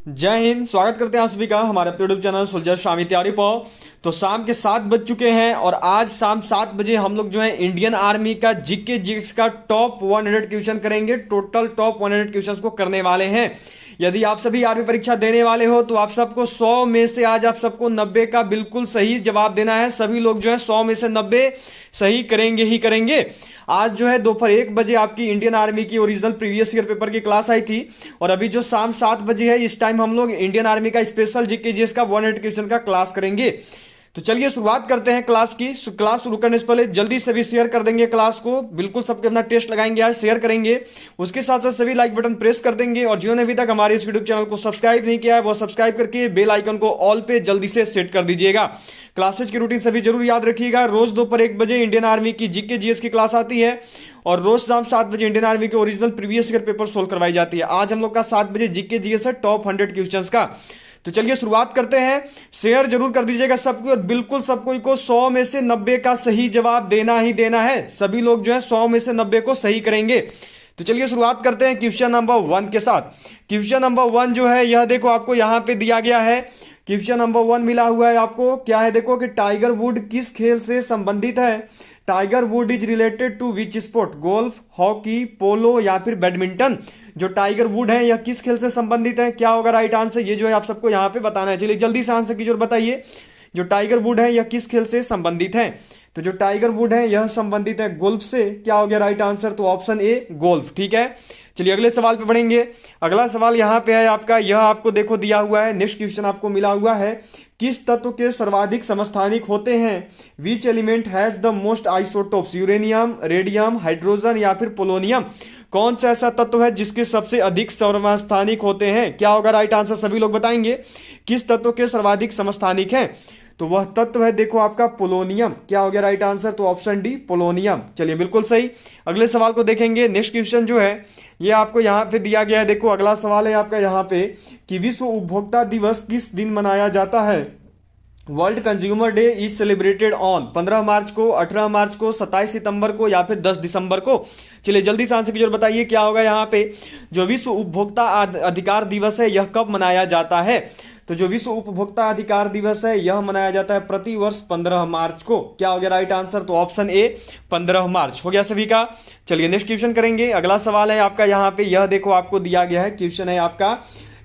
जय हिंद। स्वागत करते हैं आप सभी का हमारे अपने यूट्यूब चैनल सुलझा शामी तैयारी पाओ। तो शाम के 7 बज चुके हैं और आज शाम 7 बजे हम लोग जो है इंडियन आर्मी का जीके जीएक्स का टॉप 100 क्वेश्चन करेंगे। टोटल टॉप 100 क्वेश्चंस को करने वाले हैं। यदि आप सभी आर्मी परीक्षा देने वाले हो तो आप सबको 100 में से आज आप सबको 90 का बिल्कुल सही जवाब देना है। सभी लोग जो है 100 में से 90 सही करेंगे ही करेंगे। आज जो है दोपहर 1 बजे आपकी इंडियन आर्मी की ओरिजिनल प्रीवियस ईयर पेपर की क्लास आई थी और अभी जो शाम 7 बजे है इस टाइम हम लोग इंडियन आर्मी का स्पेशल जीके जीएस का 100 क्वेश्चन का क्लास करेंगे। तो चलिए शुरुआत करते हैं क्लास की। क्लास शुरू करने से पहले जल्दी से भी शेयर कर देंगे क्लास को, बिल्कुल सबके अपना टेस्ट लगाएंगे, आज शेयर करेंगे। उसके साथ साथ सभी लाइक बटन प्रेस कर देंगे और जिन्होंने अभी तक हमारे इस यूट्यूब चैनल को सब्सक्राइब नहीं किया है वो सब्सक्राइब करके बेल आइकन को ऑल पे जल्दी से सेट कर दीजिएगा। क्लासेज की रूटीन सभी जरूर याद रखिएगा। रोज दोपहर 1 बजे इंडियन आर्मी की जीके जीएस की क्लास आती है और रोज शाम 7 बजे इंडियन आर्मी के original previous year paper solve करवाई जाती है। आज हम लोग का 7 बजे जीके जीएस है टॉप 100 क्वेश्चंस का। तो चलिए शुरुआत करते हैं। शेयर जरूर कर दीजिएगा सबको और बिल्कुल सबको को 100 में से 90 का सही जवाब देना ही देना है। सभी लोग जो है 100 में से 90 को सही करेंगे। तो चलिए शुरुआत करते हैं क्वेश्चन नंबर 1 के साथ। क्वेश्चन नंबर 1 जो है यह देखो आपको यहां पे दिया गया है। क्वेश्चन नंबर 1 मिला हुआ है आपको, क्या है देखो कि टाइगर वुड किस खेल से संबंधित है। Tiger Wood is related to which sport, golf, hockey, polo या फिर बैडमिंटन। जो टाइगर वुड है यह किस खेल से संबंधित है, क्या होगा राइट आंसर, ये जो है आप सबको यहाँ पे बताना है। चलिए जल्दी से आंसर कीजिए और बताइए जो टाइगर वुड है यह किस खेल से संबंधित है। तो जो टाइगर वुड है यह संबंधित है गोल्फ से। क्या हो गया राइट आंसर, तो ऑप्शन ए गोल्फ। ठीक है, चलिए अगले सवाल पे बढ़ेंगे। अगला सवाल यहाँ पे है आपका, यह आपको देखो दिया हुआ है। नेक्स्ट क्वेश्चन आपको मिला हुआ है, किस तत्व के सर्वाधिक समस्थानिक होते हैं। Which element has the most isotopes, uranium, radium, hydrogen या फिर पोलोनियम। कौन सा ऐसा तत्व है जिसके सबसे अधिक समस्थानिक होते हैं। क्या होगा राइट आंसर, सभी लोग बताएंगे किस तत्व के सर्वाधिक समस्थानिक हैं। तो वह तत्व है देखो आपका पोलोनियम। क्या हो गया राइट आंसर, तो ऑप्शन डी पोलोनियम। चलिए बिल्कुल सही। अगले सवाल को देखेंगे। नेक्स्ट क्वेश्चन जो है ये आपको यहाँ पे दिया गया है। देखो अगला सवाल है आपका यहाँ पे कि विश्व उपभोक्ता दिवस किस दिन मनाया जाता है। World consumer day is celebrated on 15 मार्च को, 18 मार्च को, 27 सितंबर को या फिर 10 दिसंबर को। चलिए जल्दी से आंसर कीजिए और बताइए क्या होगा यहाँ पे। जो विश्व उपभोक्ता अधिकार दिवस है यह कब मनाया जाता है। तो जो विश्व उपभोक्ता अधिकार दिवस है यह मनाया जाता है प्रतिवर्ष 15 मार्च को। क्या हो गया राइट आंसर, तो ऑप्शन ए 15 मार्च हो गया सभी का। चलिए नेक्स्ट क्वेश्चन करेंगे। अगला सवाल है आपका यहाँ पे, यह देखो आपको दिया गया है। क्वेश्चन है आपका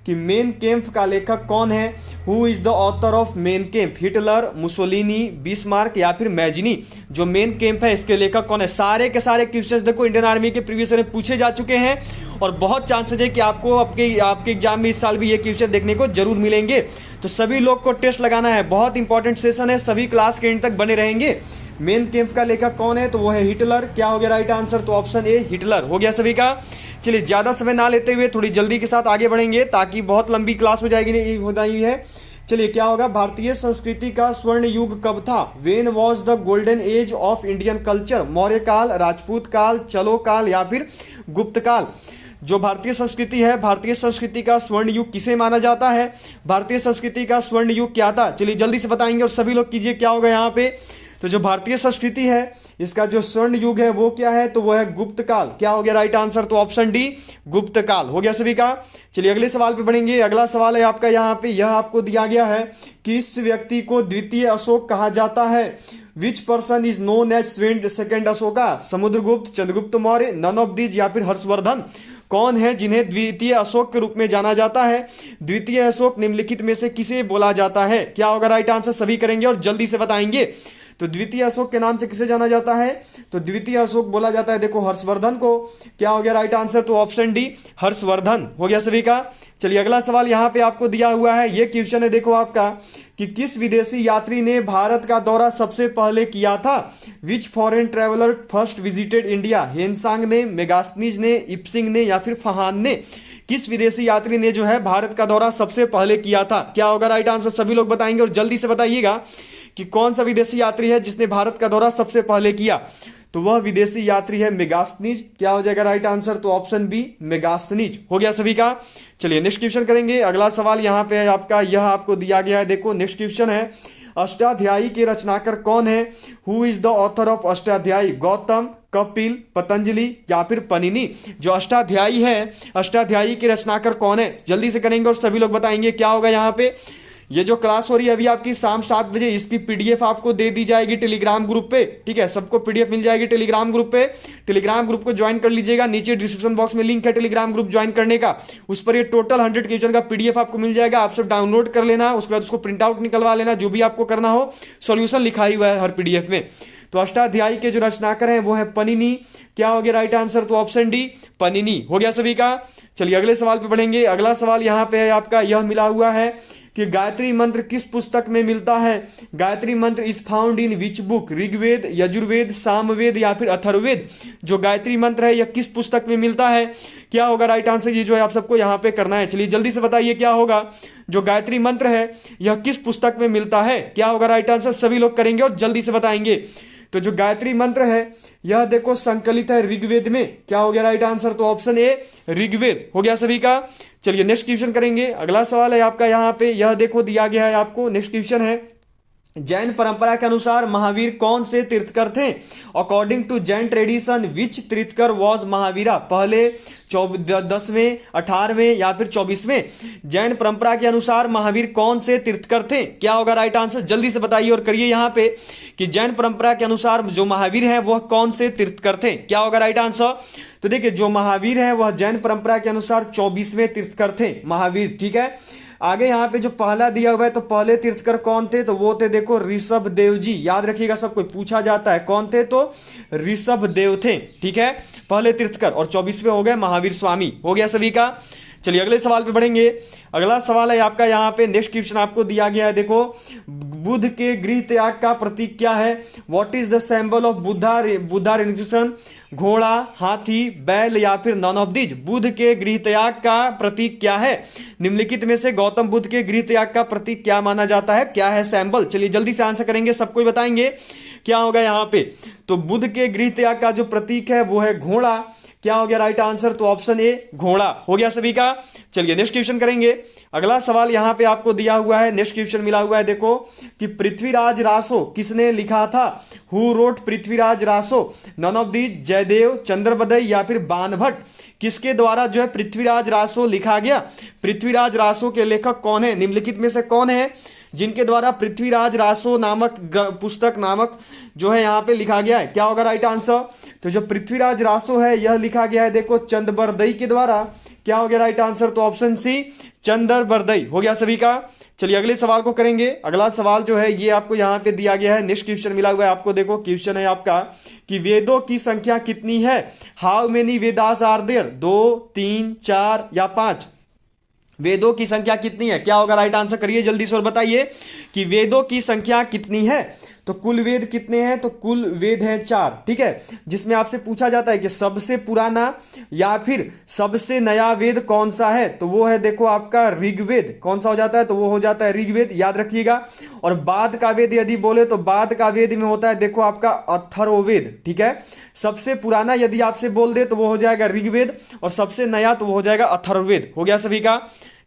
कि मेन कैंप का लेखक कौन है। Who is the author of main camp, Hitler, Mussolini, Bismarck या फिर मैजिनी। जो मेन कैंप है इसके लेखक कौन है। सारे के सारे क्वेश्चंस देखो इंडियन आर्मी के प्रीवियस ईयर में पूछे जा चुके हैं और बहुत चांसेस है कि आपको आपके एग्जाम में इस साल भी ये क्वेश्चन देखने को जरूर मिलेंगे। तो सभी लोग को टेस्ट लगाना है, बहुत इंपॉर्टेंट सेशन है, सभी क्लास के एंड तक बने रहेंगे। मेन कैंप का लेखक कौन है, तो वो है हिटलर। क्या हो गया राइट आंसर, तो ऑप्शन ए हिटलर हो गया सभी का। चलिए ज्यादा समय ना लेते हुए थोड़ी जल्दी के साथ आगे बढ़ेंगे ताकि बहुत लंबी क्लास हो जाएगी हो जाएगी है। चलिए क्या होगा, भारतीय संस्कृति का स्वर्ण युग कब था। When was the golden age of Indian culture, Maurya काल, राजपूत काल, चलो काल या फिर गुप्त काल। जो भारतीय संस्कृति है, भारतीय संस्कृति का स्वर्ण युग किसे माना जाता है। भारतीय संस्कृति का स्वर्ण युग क्या था, चलिए जल्दी से बताएंगे और सभी लोग कीजिए क्या होगा यहाँ पे। तो जो भारतीय संस्कृति है इसका जो स्वर्ण युग है वो क्या है, तो वो है गुप्त काल। क्या हो गया राइट आंसर, तो ऑप्शन डी गुप्त काल हो गया सभी का। चलिए अगले सवाल पे बढ़ेंगे। अगला सवाल है आपका यहाँ पे, यह आपको दिया गया है कि इस व्यक्ति को द्वितीय अशोक कहा जाता है। Which person is known as second Ashoka, Samudragupta, Chandragupta Maurya, none of these या फिर हर्षवर्धन। कौन है जिन्हें द्वितीय अशोक के रूप में जाना जाता है। द्वितीय अशोक निम्नलिखित में से किसे बोला जाता है। क्या होगा राइट आंसर, सभी करेंगे और जल्दी से बताएंगे। तो द्वितीय अशोक के नाम से किसे जाना जाता है, तो द्वितीय अशोक बोला जाता है देखो हर्षवर्धन को। क्या हो गया राइट आंसर, तो ऑप्शन डी हर्षवर्धन हो गया सभी का। चलिए अगला सवाल यहाँ पे आपको दिया हुआ है। ये क्वेश्चन है देखो आपका कि किस विदेशी यात्री ने भारत का दौरा सबसे पहले किया था। Which foreign traveller first visited India, Hiuen Tsang ने, मेगास्थनीज ने, इप्सिंग ने या फिर फहान ने। किस विदेशी यात्री ने जो है भारत का दौरा सबसे पहले किया था। क्या होगा राइट आंसर, सभी लोग बताएंगे और जल्दी से बताइएगा कि कौन सा विदेशी यात्री है जिसने भारत का दौरा सबसे पहले किया। तो वह विदेशी यात्री है मेगास्थनीज। क्या हो जाएगा राइट आंसर, तो ऑप्शन बी मेगास्थनीज हो गया सभी का। चलिए नेक्स्ट क्वेश्चन करेंगे। अगला सवाल यहाँ पे है आपका, यह आपको दिया गया है। देखो नेक्स्ट क्वेश्चन है, अष्टाध्यायी के रचनाकार कौन है। Who is the author of Ashtadhyayi, Gautam, Kapil, Patanjali या फिर पनिनी। जो अष्टाध्यायी है, अष्टाध्यायी के रचनाकार कौन है, जल्दी से करेंगे और सभी लोग बताएंगे क्या होगा यहाँ पे। ये जो क्लास हो रही है अभी आपकी शाम 7 बजे, इसकी पीडीएफ आपको दे दी जाएगी टेलीग्राम ग्रुप पे, ठीक है। सबको पीडीएफ मिल जाएगी टेलीग्राम ग्रुप पे। टेलीग्राम ग्रुप को ज्वाइन कर लीजिएगा, नीचे डिस्क्रिप्शन बॉक्स में लिंक है टेलीग्राम ग्रुप ज्वाइन करने का। उस पर ये टोटल 100 क्वेश्चन का पीडीएफ आपको मिल जाएगा। आप सब डाउनलोड कर लेना, उसके बाद उसको प्रिंट आउट निकलवा लेना, जो भी आपको करना हो। सॉल्यूशन लिखा ही हुआ है हर पीडीएफ में। तो अष्टाध्यायी के जो रचनाकार हैं वो है पनिनी। क्या हो गया राइट आंसर, तो ऑप्शन डी पनिनी हो गया सभी का। चलिए अगले सवाल पे बढ़ेंगे। अगला सवाल यहाँ पे है आपका, यह मिला हुआ है कि गायत्री मंत्र किस पुस्तक में मिलता है। Gayatri mantra is found in which book, Rigveda, Yajurveda, Samaveda या फिर अथर्ववेद। जो गायत्री मंत्र है यह किस पुस्तक में मिलता है, क्या होगा राइट आंसर, ये जो है आप सबको यहाँ पे करना है। चलिए जल्दी से बताइए क्या होगा। जो गायत्री मंत्र है यह किस पुस्तक में मिलता है, क्या होगा राइट आंसर, सभी लोग करेंगे और जल्दी से बताएंगे। तो जो गायत्री मंत्र है यह देखो संकलित है ऋग्वेद में। क्या हो गया राइट आंसर, तो ऑप्शन ए ऋग्वेद हो गया सभी का। चलिए नेक्स्ट क्वेश्चन करेंगे। अगला सवाल है आपका यहाँ पे, यह देखो दिया गया है आपको। नेक्स्ट क्वेश्चन है, जैन परंपरा के अनुसार महावीर कौन से तीर्थकर थे। According to Jain tradition which tirthankar was Mahavira, पहले 10वें, 18वें या फिर 24वें। जैन परंपरा के अनुसार महावीर कौन से तीर्थकर थे, क्या होगा राइट आंसर, जल्दी से बताइए और करिए यहाँ पे कि जैन परंपरा के अनुसार जो महावीर हैं वह कौन से तीर्थकर थे, क्या होगा राइट आंसर। तो देखिए जो महावीर हैं वह जैन परंपरा के अनुसार 24वें तीर्थकर थे महावीर, ठीक है। आगे यहाँ पे जो पहला दिया हुआ है, तो पहले तीर्थकर कौन थे, तो वो थे देखो ऋषभ देव जी। याद रखिएगा, सब कोई पूछा जाता है कौन थे, तो ऋषभ देव थे, ठीक है, पहले तीर्थकर। और 24वें हो गए महावीर स्वामी, हो गया सभी का। चलिए अगले सवाल पे बढ़ेंगे। अगला सवाल है आपका यहाँ पे, नेक्स्ट क्वेश्चन आपको दिया गया है, देखो बुद्ध के गृह त्याग का प्रतीक क्या है। What is the symbol of Buddha renovation, घोड़ा, हाथी, बैल या फिर नॉन ऑफ दीज। बुद्ध के गृह त्याग का प्रतीक क्या है, निम्नलिखित में से गौतम बुद्ध के गृह त्याग का प्रतीक क्या माना जाता है, क्या है सिंबल। चलिए जल्दी से आंसर करेंगे, सबको बताएंगे क्या होगा यहाँ पे। तो बुद्ध के गृह त्याग का जो प्रतीक है वो है घोड़ा। क्या हो गया राइट आंसर, तो ऑप्शन ए घोड़ा हो गया सभी का। चलिए नेक्स्ट क्वेश्चन करेंगे। अगला सवाल यहाँ पे आपको दिया हुआ है, नेक्स्ट क्वेश्चन मिला हुआ है, देखो कि पृथ्वीराज रासो किसने लिखा था। Who wrote Prithviraj Raso, none of these, Jayadev, Chandbardai या फिर बाणभट्ट। किसके द्वारा जो है पृथ्वीराज रासो लिखा गया। पृथ्वीराज रासो के लेखक कौन है, निम्नलिखित में से कौन है जिनके द्वारा पृथ्वीराज रासो नामक पुस्तक नामक जो है यहाँ पे लिखा गया है, क्या होगा राइट आंसर। तो जो पृथ्वीराज रासो है यह लिखा गया है देखो चंद्रबरदई के द्वारा। क्या हो गया राइट आंसर, तो ऑप्शन सी चंद्रबरदई हो गया सभी का। चलिए अगले सवाल को करेंगे। अगला सवाल जो है ये आपको यहाँ पे दिया गया है, नेक्स्ट क्वेश्चन मिला हुआ है आपको। देखो क्वेश्चन है आपका कि वेदों की संख्या कितनी है। How many Vedas are there, 2, 3, 4 या 5। वेदों की संख्या कितनी है, क्या होगा राइट आंसर, करिए जल्दी से और बताइए कि वेदों की संख्या कितनी है। तो कुल वेद कितने हैं, तो कुल वेद हैं 4, ठीक है। जिसमें आपसे पूछा जाता है कि सबसे पुराना या फिर सबसे नया वेद कौन सा है, तो वो है देखो आपका ऋग्वेद। कौन सा हो जाता है, तो वो हो जाता है ऋग्वेद, याद रखिएगा। और बाद का वेद यदि बोले तो बाद का वेद में होता है देखो आपका अथर्ववेद, ठीक है। सबसे पुराना यदि आपसे बोल दे तो वो हो जाएगा ऋग्वेद, और सबसे नया तो वो हो जाएगा अथर्ववेद, हो गया सभी का।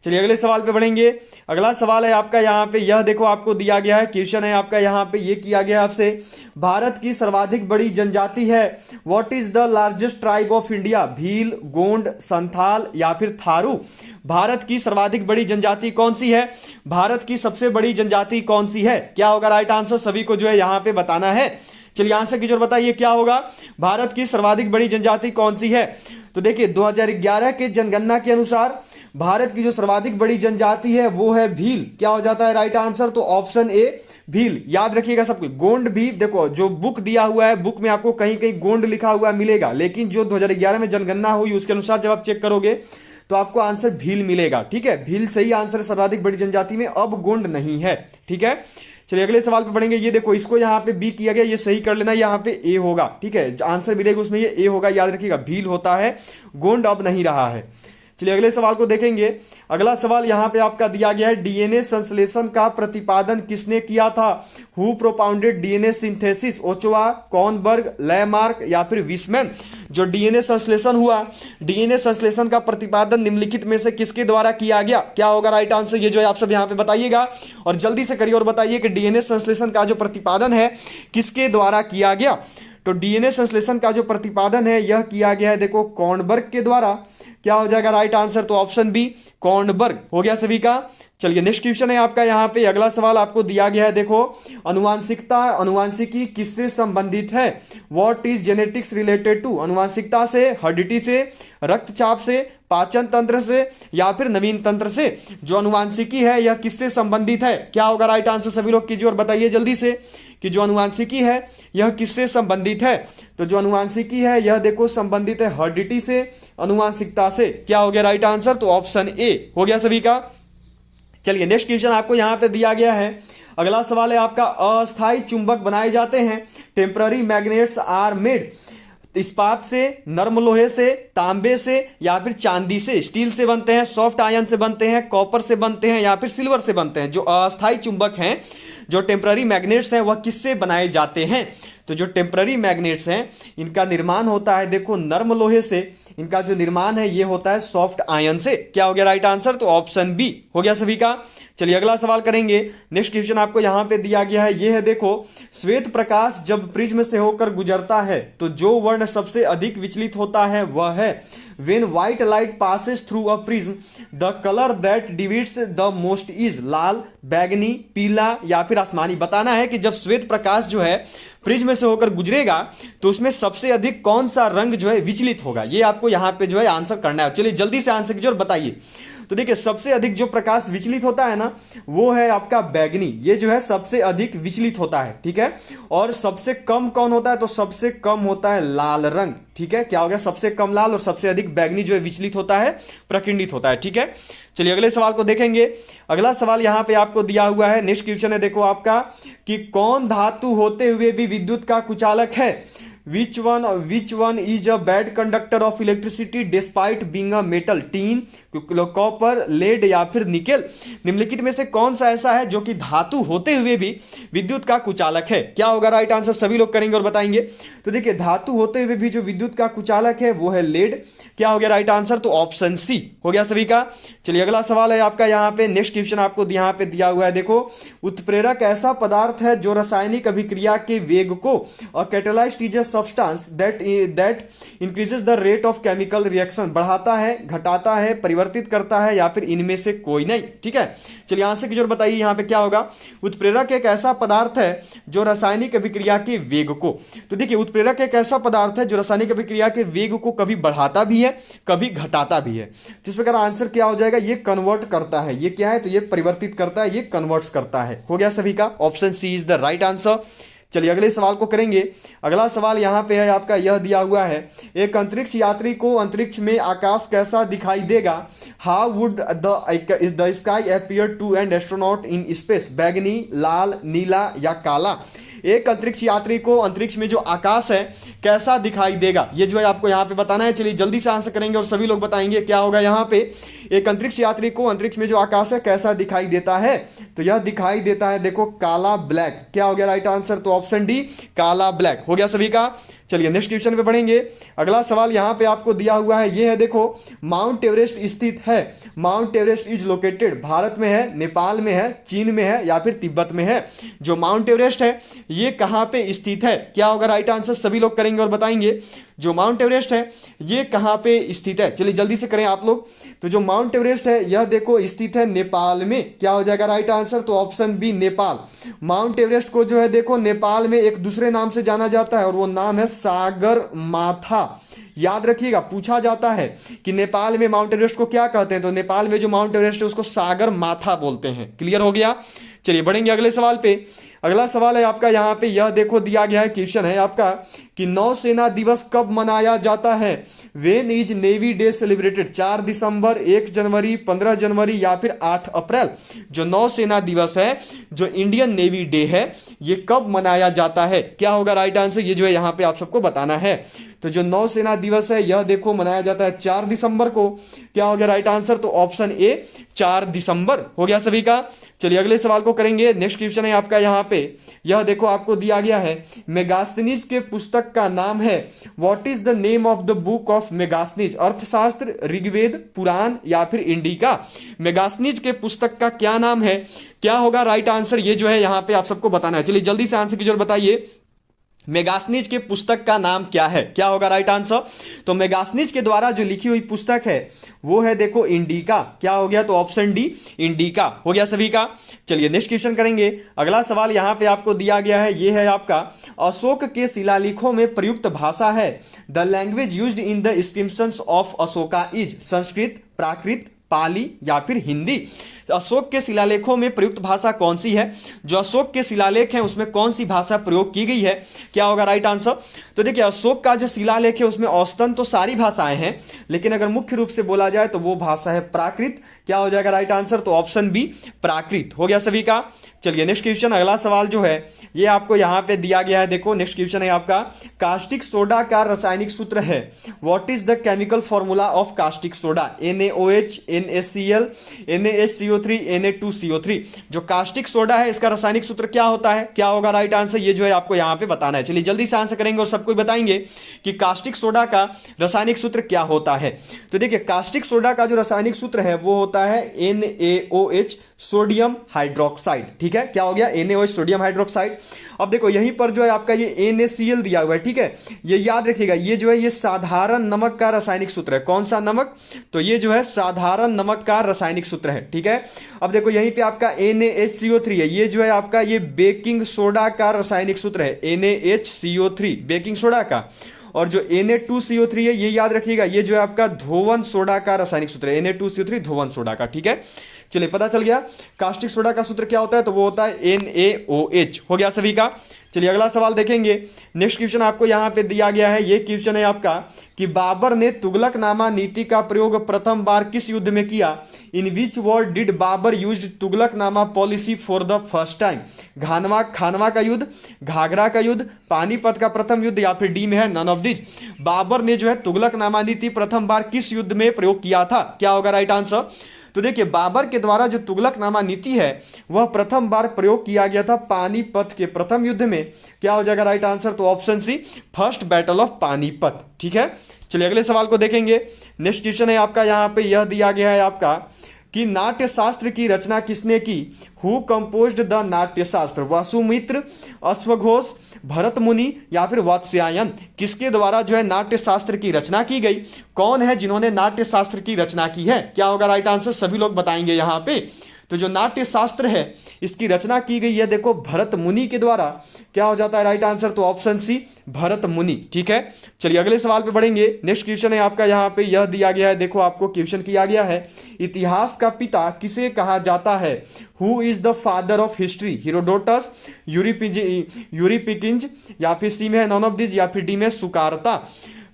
चलिए अगले सवाल पे बढ़ेंगे। अगला सवाल है आपका यहाँ पे, यह देखो आपको दिया गया है, क्वेश्चन है आपका यहाँ पे, ये किया गया आपसे, भारत की सर्वाधिक बड़ी जनजाति है। What is the largest tribe of India. Bhil, Gond, Santhal या फिर थारू। भारत की सर्वाधिक बड़ी जनजाति कौन सी है, भारत की सबसे बड़ी जनजाति कौन सी है, क्या होगा राइट आंसर, सभी को जो है यहाँ पे बताना है। चलिए आंसर की जोर बताइए क्या होगा, भारत की सर्वाधिक बड़ी जनजाति कौन सी है। तो देखिए 2011 के जनगणना के अनुसार भारत की जो सर्वाधिक बड़ी जनजाति है वो है भील। क्या हो जाता है राइट आंसर, तो ऑप्शन ए भील, याद रखिएगा सबको। गोंड भी देखो जो बुक दिया हुआ है, बुक में आपको कहीं कहीं गोंड लिखा हुआ मिलेगा, लेकिन जो 2011 में जनगणना हुई उसके अनुसार जब आप चेक करोगे तो आपको आंसर भील मिलेगा, ठीक है। भील सही आंसर है सर्वाधिक बड़ी जनजाति में, अब गोंड नहीं है, ठीक है। चलिए अगले सवाल पे बढ़ेंगे। ये देखो इसको यहाँ पे बी किया गया, ये सही कर लेना, यहाँ पे ए होगा, ठीक है। आंसर मिलेगा उसमें ये ए होगा, याद रखिएगा भील होता है, गोंड अब नहीं रहा है। चलिए अगले सवाल को देखेंगे। अगला सवाल यहाँ पे आपका दिया गया है, डीएनए संश्लेषण का प्रतिपादन किसने किया था। Who propounded DNA synthesis. ओचोआ, Kornberg, Lamarck या फिर विस्मैन। जो डीएनए संश्लेषण हुआ, डीएनए संश्लेषण का प्रतिपादन निम्नलिखित में से किसके द्वारा किया गया, क्या होगा राइट आंसर, ये जो है आप सब यहाँ पे बताइएगा और जल्दी से करिए और बताइए कि डीएनए संश्लेषण का जो प्रतिपादन है किसके द्वारा किया गया। तो डीएनए संश्लेषण का जो प्रतिपादन है यह किया गया है देखो कॉर्नबर्ग के द्वारा। क्या हो जाएगा राइट आंसर? तो ऑप्शन बी कॉर्नबर्ग हो गया सभी का। चलिए नेक्स्ट क्वेश्चन है आपका यहाँ पे, अगला सवाल आपको दिया गया है देखो, अनुवांशिकता अनुवांशिकी किससे संबंधित है? What is genetics related to? अनुवांशिकता से, हेरिडिटी से, रक्तचाप से, पाचन तंत्र से या फिर नवीन तंत्र से? जो अनुवांशिकी है यह किससे संबंधित है? क्या होगा राइट आंसर? सभी लोग कीजिए और बताइए जल्दी से कि जो अनुवांशिकी है यह किससे संबंधित है? तो जो अनुवांशिकी है यह देखो संबंधित है हेरिडिटी से, अनुवांशिकता से। क्या हो गया राइट आंसर? तो ऑप्शन ए हो गया सभी का। चलिए नेक्स्ट क्वेश्चन आपको यहां पे दिया गया है, अगला सवाल है आपका, अस्थायी चुंबक बनाए जाते हैं, टेम्पररी मैग्नेट्स आर मेड, इस्पात से, नर्म लोहे से, तांबे से या फिर चांदी से? स्टील से बनते हैं, सॉफ्ट आयरन से बनते हैं, कॉपर से बनते हैं या फिर सिल्वर से बनते हैं? जो अस्थायी चुंबक हैं, जो टेम्पररी मैग्नेट्स हैं, वह किससे बनाए जाते हैं? तो जो टेम्पररी मैग्नेट्स हैं इनका निर्माण होता है देखो नर्म लोहे से, इनका जो निर्माण है ये होता है सॉफ्ट आयन से। क्या हो गया राइट आंसर? तो ऑप्शन बी हो गया सभी का। चलिए अगला सवाल करेंगे। नेक्स्ट क्वेश्चन आपको यहां पे दिया गया है, ये है देखो, श्वेत प्रकाश जब प्रिज्म से होकर गुजरता है तो जो वर्ण सबसे अधिक विचलित होता है वह है, when white light passes through a prism the color that divides the most is लाल, बैगनी, पीला या फिर आसमानी? बताना है कि जब श्वेत प्रकाश जो है प्रिज्म से होकर गुजरेगा तो उसमें सबसे अधिक कौन सा रंग जो है विचलित होगा, ये आपको यहां पे जो है आंसर करना है। चलिए जल्दी से आंसर कीजिए और बताइए। तो देखिए सबसे अधिक जो प्रकाश विचलित होता है ना वो है आपका बैगनी, ये जो है सबसे अधिक विचलित होता है, ठीक है। और सबसे कम कौन होता है? तो सबसे कम होता है लाल रंग, ठीक है। क्या हो गया? सबसे कम लाल और सबसे अधिक बैगनी जो है विचलित होता है, प्रकिंडित होता है, ठीक है। चलिए अगले सवाल को देखेंगे। अगला सवाल यहां पे आपको दिया हुआ है, नेक्स्ट क्वेश्चन है देखो आपका, कि कौन धातु होते हुए भी विद्युत का कुचालक है? Which one is a bad conductor of electricity despite being a metal? Tin, copper, lead या फिर निकेल? निम्नलिखित में से कौन सा ऐसा है जो कि धातु होते हुए भी विद्युत का कुचालक है? क्या होगा राइट आंसर? सभी लोग करेंगे और बताएंगे। तो देखिए धातु होते हुए भी जो विद्युत का कुचालक है वो है लेड। क्या हो गया राइट आंसर? तो ऑप्शन सी हो गया सभी का। चलिए अगला सवाल है आपका यहाँ पे, नेक्स्ट क्वेश्चन आपको यहाँ पे दिया हुआ है देखो, उत्प्रेरक ऐसा पदार्थ है जो रासायनिक अभिक्रिया के वेग को, और catalyst is substance that increases the rate of chemical reaction, बढ़ाता है, घटाता है, परिवर्तित करता है या फिर इनमें से कोई नहीं, ठीक है। चलिए आंसर की जोर बताइए यहाँ पे क्या होगा। उत्प्रेरक एक ऐसा पदार्थ है जो रासायनिक अभिक्रिया के वेग को, तो देखिए उत्प्रेरक एक ऐसा पदार्थ है जो रासायनिक अभिक्रिया के वेग को कभी बढ़ाता भी है कभी घटाता भी है। तो इस प्रकार आंसर क्या हो जाएगा? ये कन्वर्ट करता है। ये क्या है? तो ये परिवर्तित करता है, ये कन्वर्ट्स करता है। हो गया सभी का, option C is the right answer. चलिए अगले सवाल को करेंगे। अगला सवाल यहाँ पे है आपका, यह दिया हुआ है, एक अंतरिक्ष यात्री को अंतरिक्ष में आकाश कैसा दिखाई देगा? How would the sky appear to an astronaut in space? बैगनी, लाल, नीला या काला? एक अंतरिक्ष यात्री को अंतरिक्ष में जो आकाश है कैसा दिखाई देगा, ये जो है आपको यहाँ पे बताना है। चलिए जल्दी से आंसर करेंगे और सभी लोग बताएंगे क्या होगा यहाँ पे। एक अंतरिक्ष यात्री को अंतरिक्ष में जो आकाश है कैसा दिखाई देता है? तो यह दिखाई देता है देखो काला, ब्लैक। क्या हो गया राइट आंसर? तो ऑप्शन डी काला, ब्लैक हो गया सभी का। चलिए नेक्स्ट क्वेश्चन पे बढ़ेंगे। अगला सवाल यहाँ पे आपको दिया हुआ है, ये है देखो, माउंट एवरेस्ट स्थित है। Mount Everest is located, Bharat में है, नेपाल में है, चीन में है या फिर तिब्बत में है? जो माउंट एवरेस्ट है ये कहाँ पे स्थित है? क्या होगा राइट आंसर? सभी लोग करेंगे और बताएंगे। जो माउंट एवरेस्ट है ये कहाँ पे स्थित है? चलिए जल्दी से करें आप लोग। तो जो माउंट एवरेस्ट है यह देखो स्थित है नेपाल में। क्या हो जाएगा राइट आंसर? तो option B Nepal. Mount Everest को जो है देखो नेपाल में एक दूसरे नाम से जाना जाता है और वो नाम है सागर माथा। याद रखिएगा, पूछा जाता है कि नेपाल में माउंट एवरेस्ट को क्या कहते हैं, तो नेपाल में जो माउंट एवरेस्ट है उसको सागर माथा बोलते हैं। क्लियर हो गया। चलिए बढ़ेंगे अगले सवाल पे। अगला सवाल है आपका यहाँ पे, यह देखो दिया गया है, क्वेश्चन है आपका कि नौसेना दिवस कब मनाया जाता है? When is navy day celebrated? 4 दिसंबर, 1 जनवरी, 15 जनवरी या फिर 8 अप्रैल? जो नौसेना दिवस है, जो इंडियन नेवी डे है, ये कब मनाया जाता है? क्या होगा राइट आंसर? ये जो है यहाँ पे आप सबको बताना है। तो जो नौसेना दिवस है यह देखो मनाया जाता है 4 दिसंबर को। क्या हो गया राइट आंसर? तो ऑप्शन ए 4 दिसंबर हो गया सभी का। चलिए अगले सवाल को करेंगे। नेक्स्ट क्वेश्चन है आपका यहाँ पे, यह देखो आपको दिया गया है, मेगास्थनीज के पुस्तक का नाम है। What is the name of the book of Megasthenes? अर्थशास्त्र, ऋग्वेद, पुराण या फिर इंडिका? मेगास्थनीज के पुस्तक का क्या नाम है? क्या होगा राइट आंसर? ये जो है यहाँ पे आप सबको बताना है। चलिए जल्दी से आंसर की जरूर बताइए। मेगास्थनीज के पुस्तक का नाम क्या है? क्या होगा राइट आंसर? तो मेगास्थनीज के द्वारा जो लिखी हुई पुस्तक है वो है देखो इंडिका। क्या हो गया? तो ऑप्शन डी इंडिका हो गया सभी का। चलिए नेक्स्ट क्वेश्चन करेंगे। अगला सवाल यहां पे आपको दिया गया है, ये है आपका अशोक के शिलालेखों में प्रयुक्त भाषा है। The language used in the inscriptions of Ashoka is Sanskrit, Prakrit, Pali या फिर हिंदी। अशोक के शिलालेखों में प्रयुक्त भाषा कौन सी है? जो अशोक के शिलालेख हैं उसमें कौन सी भाषा प्रयोग की गई है? क्या होगा राइट आंसर? तो देखिए अशोक का जो शिलालेख है उसमें औसतन तो सारी भाषाएं हैं, लेकिन अगर मुख्य रूप से बोला जाए तो वो भाषा है प्राकृत। क्या हो जाएगा राइट आंसर? तो ऑप्शन बी प्राकृत हो गया सभी का। चलिए नेक्स्ट क्वेश्चन, अगला सवाल जो है ये आपको यहां पे दिया गया है। देखो नेक्स्ट क्वेश्चन है आपका, कास्टिक सोडा का रासायनिक सूत्र है। What is the chemical formula of caustic soda? NaOH, NaCl, NaHCO3, Na2CO3। जो कास्टिक सोडा है इसका रासायनिक सूत्र क्या होता है? क्या होगा राइट आंसर? ये जो है आपको यहां पे बताना है। चलिए जल्दी से आंसर करेंगे और सबको बताएंगे कि कास्टिक सोडा का रासायनिक सूत्र क्या होता है। तो देखिए कास्टिक सोडा का जो रासायनिक सूत्र है वो होता है NaOH सोडियम हाइड्रोक्साइड। ठीक है, क्या हो गया? NaOH sodium hydroxide. अब देखो यहीं पर जो है आपका ये NaCl दिया हुआ है। ठीक है, ये याद रखिएगा, ये जो है ये साधारण नमक का रासायनिक सूत्र है। कौन सा नमक? तो ये जो है साधारण नमक का रासायनिक सूत्र है। ठीक है, अब देखो यहीं पे आपका NaHCO3 है, ये जो है आपका ये बेकिंग सोडा का रासायनिक सूत्र है, NaHCO3 बेकिंग सोडा का। और जो Na2CO3 है ये याद रखिएगा, ये जो है आपका धोवन सोडा का रासायनिक सूत्र है, Na2CO3 धोवन सोडा का। ठीक है, चलिए पता चल गया कास्टिक सोडा का सूत्र क्या होता है, तो वो होता है NaOH हो गया सभी का। चलिए अगला सवाल देखेंगे। नेक्स्ट क्वेश्चन आपको यहां पे दिया गया है, ये क्वेश्चन है आपका कि बाबर ने तुगलकनामा नीति का प्रयोग प्रथम बार किस युद्ध में किया? In which war did Babur used Tughlaqnama policy for the first time? Khanwa का युद्ध, घाघरा का युद्ध, पानीपत का प्रथम युद्ध या फिर डी में है नन ऑफ दिस। बाबर ने जो है तुगलकनामा नीति प्रथम बार किस युद्ध में प्रयोग किया था? क्या होगा राइट आंसर? तो देखिए बाबर के द्वारा जो तुगलकनामा नीति है वह प्रथम बार प्रयोग किया गया था पानीपत के प्रथम युद्ध में। क्या हो जाएगा राइट आंसर? तो option C first battle of Panipat. ठीक है, चलिए अगले सवाल को देखेंगे। नेक्स्ट क्वेश्चन है आपका यहां पे यह दिया गया है आपका कि नाट्य शास्त्र की रचना किसने की? हु कंपोज्ड द नाट्य शास्त्र? वसुमित्र, अश्वघोष, भरत मुनि या फिर वात्स्यायन? किसके द्वारा जो है नाट्य शास्त्र की रचना की गई? कौन है जिन्होंने नाट्य शास्त्र की रचना की है? क्या होगा राइट आंसर? सभी लोग बताएंगे यहां पे। तो जो नाट्य शास्त्र है इसकी रचना की गई है देखो भरत मुनि के द्वारा। क्या हो जाता है राइट आंसर? तो ऑप्शन सी भरत मुनि। ठीक है, चलिए अगले सवाल पे बढ़ेंगे। नेक्स्ट क्वेश्चन है आपका यहां पे यह दिया गया है, देखो आपको क्वेश्चन किया गया है, इतिहास का पिता किसे कहा जाता है? Who is the father of history? Herodotus, Euripides या फिर सी में है नॉन ऑफ दिस या फिर डी में सुकारता।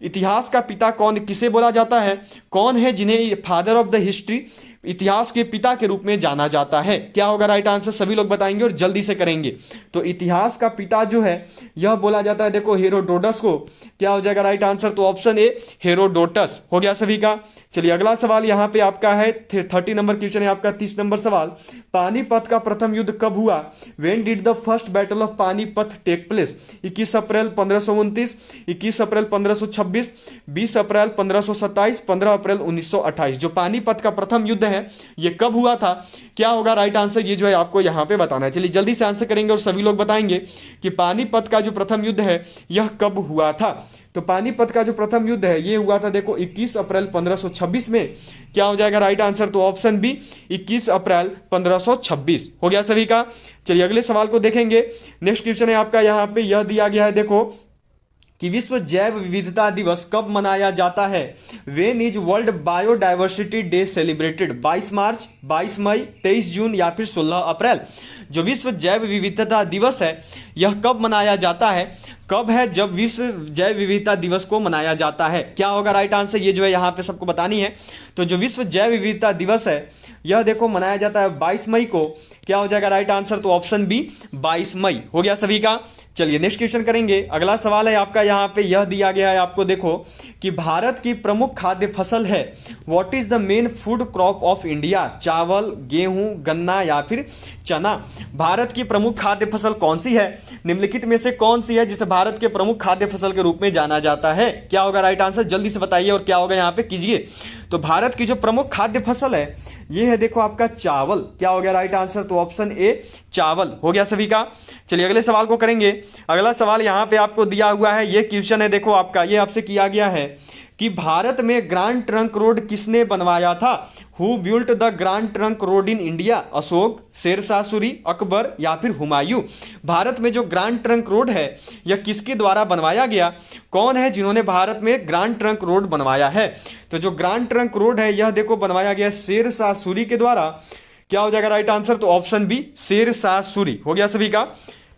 इतिहास का पिता कौन किसे बोला जाता है? कौन है जिन्हें फादर ऑफ द हिस्ट्री, इतिहास के पिता के रूप में जाना जाता है? क्या होगा राइट आंसर? सभी लोग बताएंगे और जल्दी से करेंगे। तो इतिहास का पिता जो है यह बोला जाता है देखो हेरोडोटस को। क्या हो जाएगा राइट आंसर? तो ऑप्शन ए हेरोडोटस हो गया सभी का। चलिए अगला सवाल यहाँ पे आपका है 30 नंबर क्वेश्चन है आपका, 30 नंबर सवाल। पानीपत का प्रथम युद्ध कब हुआ? When did the first battle of Panipat take place? 21 April 1529, 21 April 1526, 20 April 1527, 15 April 1928। जो पानीपत का प्रथम युद्ध है ये कब हुआ था? क्या होगा राइट आंसर? ये जो है आपको यहां पे बताना है। चलिए जल्दी से आंसर करेंगे और सभी लोग बताएंगे कि पानीपत का जो प्रथम युद्ध है यह कब हुआ था। तो पानीपत का जो प्रथम युद्ध है ये हुआ था देखो 21 अप्रैल 1526 में। क्या हो जाएगा राइट आंसर? तो ऑप्शन बी 21 अप्रैल 1526 हो गया सभी का। चलिए अगले सवाल को देखेंगे। नेक्स्ट क्वेश्चन है आपका यहां पे यह दिया गया है देखो कि विश्व जैव विविधता दिवस कब मनाया जाता है? When is world biodiversity day celebrated? 22 मार्च, 22 मई, 23 जून या फिर 16 अप्रैल? जो विश्व जैव विविधता दिवस है यह कब मनाया जाता है? कब है जब विश्व जैव विविधता दिवस को मनाया जाता है? क्या होगा राइट आंसर? ये जो है यहाँ पे सबको बतानी है। तो जो विश्व जैव विविधता दिवस है यह देखो मनाया जाता है 22 मई को। क्या हो जाएगा राइट आंसर? तो ऑप्शन बी 22 मई हो गया सभी का। चलिए नेक्स्ट क्वेश्चन करेंगे। अगला सवाल है आपका यहाँ पे यह दिया गया है आपको देखो कि भारत की प्रमुख खाद्य फसल है। What is the main food crop of India? चावल, गेहूं, गन्ना या फिर चना? भारत की प्रमुख खाद्य फसल कौन सी है? निम्नलिखित में से कौन सी है जिसे भारत के प्रमुख खाद्य फसल के रूप में जाना जाता है? क्या होगा राइट आंसर? जल्दी से बताइए और क्या होगा यहाँ पे कीजिए। तो भारत की जो प्रमुख खाद्य फसल है ये है देखो आपका चावल। क्या हो गया राइट आंसर? तो ऑप्शन ए चावल हो गया सभी का। चलिए अगले सवाल को करेंगे। अगला सवाल यहाँ पे आपको दिया हुआ है, ये क्वेश्चन है देखो आपका, ये आपसे किया गया है कि भारत में ग्रांड ट्रंक रोड किसने बनवाया था? Who built the grand trunk road in India? Ashok, Sher Shah Suri, Akbar या फिर हुमायूं? भारत में जो ग्रांड ट्रंक रोड है यह किसके द्वारा बनवाया गया? कौन है जिन्होंने भारत में ग्रांड ट्रंक रोड बनवाया है? तो जो ग्रांड ट्रंक रोड है यह देखो बनवाया गया शेरशाह सूरी के द्वारा। क्या हो जाएगा राइट आंसर? तो ऑप्शन बी शेरशाह सूरी हो गया सभी का।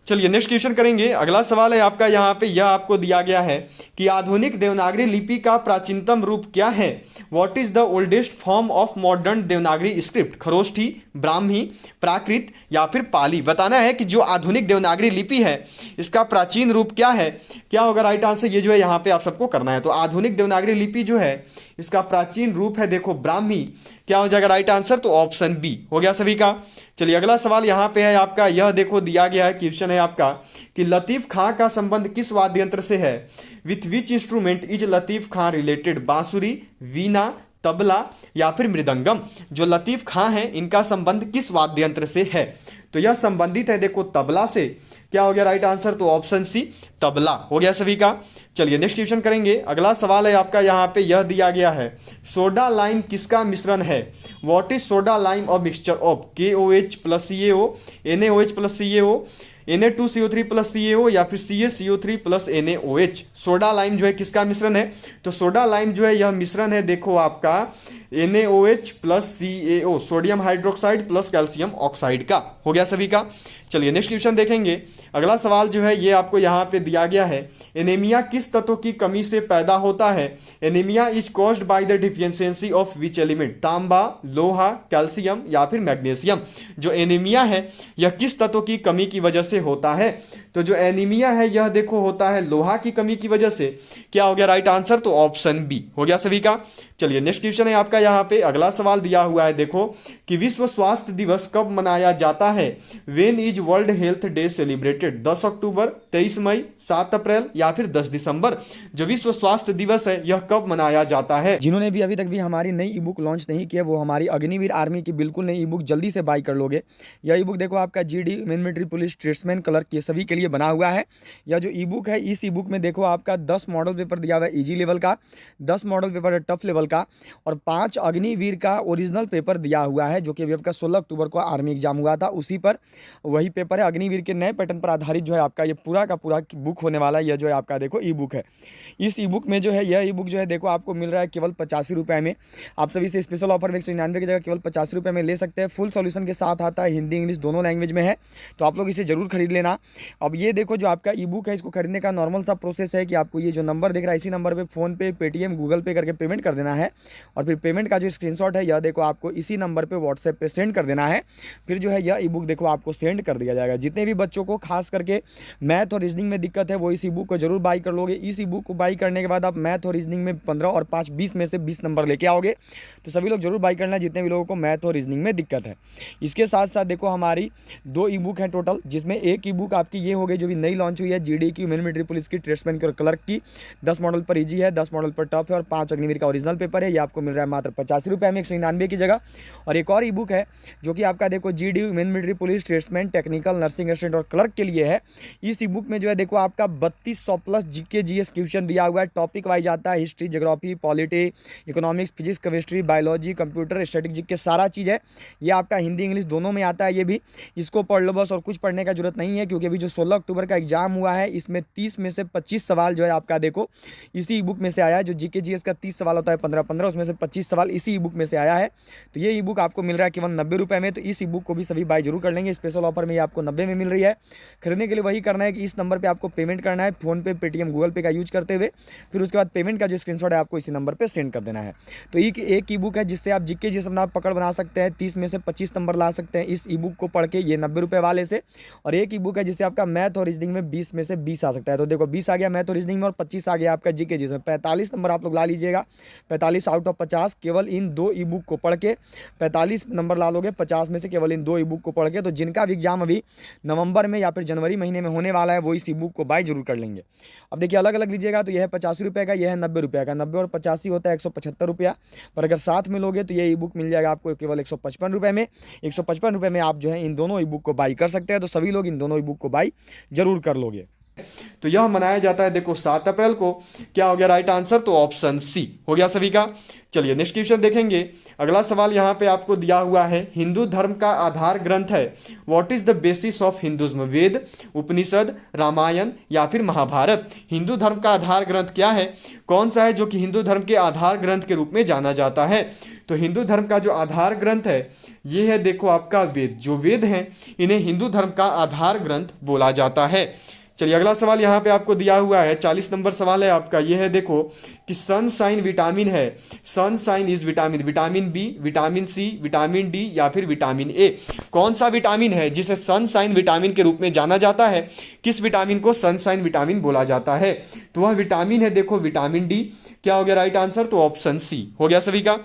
चलिए नेक्स्ट क्वेश्चन करेंगे। अगला सवाल है आपका यहाँ पे, यह आपको दिया गया है कि आधुनिक देवनागरी लिपि का प्राचीनतम रूप क्या है? What is the oldest form of modern Devanagari script? Kharosthi, Brahmi, Prakrit या फिर पाली? बताना है कि जो आधुनिक देवनागरी लिपि है इसका प्राचीन रूप क्या है। क्या होगा राइट आंसर? ये जो है यहाँ पे आप सबको करना है। तो आधुनिक देवनागरी लिपि जो है इसका प्राचीन रूप है देखो ब्राह्मी। क्या हो जाएगा राइट आंसर? तो ऑप्शन बी हो गया सभी का। चलिए अगला सवाल यहाँ पे है आपका, यह देखो दिया गया है, क्वेश्चन है आपका कि लतीफ खां का संबंध किस वाद्य यंत्र से है? With which instrument is Latif Khan related? बांसुरी, वीणा, तबला या फिर मृदंगम? जो लतीफ खां है इनका संबंध किस वाद्य यंत्र से है? तो यह संबंधित है देखो तबला से। क्या हो गया राइट आंसर? तो ऑप्शन सी तबला हो गया सभी का। चलिए नेक्स्ट क्वेश्चन करेंगे। अगला सवाल है आपका यहाँ पे, यह दिया गया है सोडा लाइम किसका मिश्रण है? व्हाट इज सोडा लाइम और mixture of? KOH plus CaO, NaOH plus CaO, Na2CO3 plus CaO या फिर CaCO3 plus NaOH? Soda lime जो है किसका मिश्रण है? तो सोडा लाइम जो है यह मिश्रण है देखो आपका NaOH plus CaO, sodium hydroxide plus calcium oxide का। हो गया सभी का। चलिए नेक्स्ट क्वेश्चन देखेंगे। अगला सवाल जो है ये आपको यहाँ पे दिया गया है, एनीमिया किस तत्व की कमी से पैदा होता है? Anaemia is caused by the deficiency of which element? तांबा, लोहा, कैल्शियम या फिर मैग्नीशियम? जो एनीमिया है यह किस तत्व की कमी की वजह से होता है? तो जो एनीमिया है यह देखो होता है लोहा की कमी की वजह से। क्या हो गया राइट आंसर? तो ऑप्शन बी हो गया सभी का। चलिए नेक्स्ट क्वेश्चन है आपका यहाँ पे, अगला सवाल दिया हुआ है देखो कि विश्व स्वास्थ्य दिवस कब मनाया जाता है? When is world health day celebrated? 10 अक्टूबर, 23 मई, 7 अप्रैल या फिर 10 दिसंबर? जो विश्व स्वास्थ्य दिवस है यह कब मनाया जाता है? जिन्होंने भी अभी तक भी हमारी नई ई बुक लॉन्च नहीं की है वो हमारी अग्निवीर आर्मी की बिल्कुल नई ई बुक जल्दी से बाई कर लोगे। यह ई बुक देखो आपका GD military police tradesman clerk के सभी के लिए बना हुआ है। यह जो ई बुक है इस ई बुक में देखो आपका 10 मॉडल पेपर दिया हुआ है ईजी लेवल का, 10 मॉडल पेपर है टफ लेवल का और 5 अग्निवीर का ओरिजिनल पेपर दिया हुआ है जो कि अभी आपका 16 अक्टूबर को आर्मी एग्जाम हुआ था, उसी पर वही पेपर है। अग्निवीर के नए पैटर्न पर आधारित जो है आपका ये पूरा का पूरा बुक होने वाला है। यह जो है आपका देखो ई बुक है। इस ई बुक में जो है यह ई बुक जो है देखो आपको मिल रहा है केवल 85 रुपये में। आप सभी से स्पेशल ऑफर में 199 की जगह केवल 85 रुपये में ले सकते हैं। फुल सॉल्यूशन के साथ आता है, हिंदी इंग्लिश दोनों लैंग्वेज में है, तो आप लोग इसे जरूर खरीद लेना। अब ये देखो जो आपका ई बुक है इसको खरीदने का नॉर्मल सा प्रोसेस है कि आपको ये जो नंबर दिख रहा है इसी नंबर पर फ़ोन पे, पेटीएम, गूगल पे करके पेमेंट कर देना है और फिर पेमेंट का जो स्क्रीनशॉट है यह देखो आपको इसी नंबर पे व्हाट्सएप पे सेंड कर देना है। फिर जो है यह ई बुक देखो आपको सेंड कर दिया जाएगा। जितने भी बच्चों को खास करके मैथ और रीजनिंग में दिक्कत है वो इस ई बुक को जरूर बाई कर लोगे। इस ई बुक को बाई करने के बाद आप मैथ और रीजनिंग में 15 और 5 20 में से 20 नंबर लेके आओगे, तो सभी लोग जरूर बाई करना जितने भी लोगों को मैथ और रीजनिंग में दिक्कत है। इसके साथ साथ देखो हमारी 2 ई बुक है टोटल, जिसमें एक ई बुक आपकी ये हो गई जो भी नई लॉन्च हुई है GD की मिलिट्री पुलिस की ट्रेड्समैन की और क्लर्क की। 10 मॉडल पर ईजी है, 10 मॉडल पर टफ है और 5 अग्निवीर का ओरिजिनल पेपर है। ये आपको मिल रहा है मात्र 85 रुपये में 199 की जगह। और एक और ई बुक है जो कि आपका देखो GD military police tradesman technical nursing assistant और क्लर्क के लिए है। इस ई बुक में जो है देखो आपका 3200 प्लस GK GS क्वेश्चन दिया हुआ है। टॉपिक वाइज आता है, history, geography, polity, economics, physics, chemistry, biology, computer, strategic के सारा चीज़ है। ये आपका हिंदी इंग्लिश दोनों में आता है। ये भी इसको पढ़ लो बस, और कुछ पढ़ने का जरूरत नहीं है क्योंकि अभी जो 16 अक्टूबर का एग्जाम हुआ है इसमें 30 में से 25 सवाल जो है आपका देखो इसी ई बुक में से आया है। जो GK GS का 30 सवाल होता है 15-15, उसमें से 25 सवाल इसी ई बुक में से आया है। तो ये ई बुक आपको मिल रहा है केवल 90 रुपये में। तो इस ई बुक को भी सभी बाई जरूर कर लेंगे। स्पेशल ऑफर में ये आपको 90 में मिल रही है। खरीदने के लिए वही करना है कि इस नंबर पर आपको पेमेंट करना है फ़ोन पे, पेटीएम, गूगल पे का यूज करते हुए। फिर उसके बाद पेमेंट का जो स्क्रीनशॉट है आपको इसी नंबर पे सेंड कर देना है। तो एक ई बुक है जिससे आप GK GS अपना पकड़ बना सकते हैं, 30 में से 25 नंबर ला सकते हैं इस ई बुक को पढ़ के, ये 90 रुपये वाले से। और एक ई बुक है जिससे आपका मैथ और रीजनिंग में 20 में से 20 आ सकता है। तो देखो 20 आ गया मैथ और रीजनिंग में और 25 आ गया आपका GK GS में। 45 नंबर आप लोग ला लीजिएगा। 45 आउट ऑफ 50 केवल इन 2 ई बुक को पढ़ के 45 नंबर ला लोगे 50 में से केवल इन 2 ई बुक को पढ़ के। तो जिनका भी एग्जाम अभी नवंबर में या फिर जनवरी महीने में होने वाला है वो इस ई बुक को बाय जरूर कर लेंगे। अब देखिए अलग अलग लीजिएगा तो यह है 85 रुपये का, यह है 90 रुपये का। 90 और 85 होता है 175 रुपया, पर अगर साथ में लोगे तो ये ई बुक मिल जाएगा आपको केवल 155 रुपये में। 155 रुपये में आप जो है इन दोनों ई बुक को बाई कर सकते हैं। तो सभी लोग इन दोनों ई बुक को बाई जरूर कर लोगे। तो यह मनाया जाता है देखो 7 अप्रैल को। क्या हो गया राइट आंसर? तो ऑप्शन सी हो गया सभी का। चलिए नेक्स्ट क्वेश्चन देखेंगे। अगला सवाल यहाँ पे आपको दिया हुआ है, हिंदू धर्म का आधार ग्रंथ है, what is the basis of Hinduism? Veda, Upanishad, Ramayana या फिर महाभारत? हिंदू धर्म का आधार ग्रंथ क्या है, कौन सा है जो कि हिंदू धर्म के आधार ग्रंथ के रूप में जाना जाता है? तो हिंदू धर्म का जो आधार ग्रंथ है ये है देखो आपका वेद। जो वेद हैं इन्हें हिंदू धर्म का आधार ग्रंथ बोला जाता है। चलिए अगला सवाल यहाँ पे आपको दिया हुआ है, 40 नंबर सवाल है आपका। ये है देखो कि सनशाइन विटामिन है, sunshine is vitamin, vitamin B, vitamin C, vitamin D या फिर विटामिन ए? कौन सा विटामिन है जिसे सनशाइन विटामिन के रूप में जाना जाता है? किस विटामिन को सनशाइन विटामिन बोला जाता है? तो वह विटामिन है देखो विटामिन डी। क्या हो गया राइट आंसर? तो ऑप्शन सी हो गया सभी का।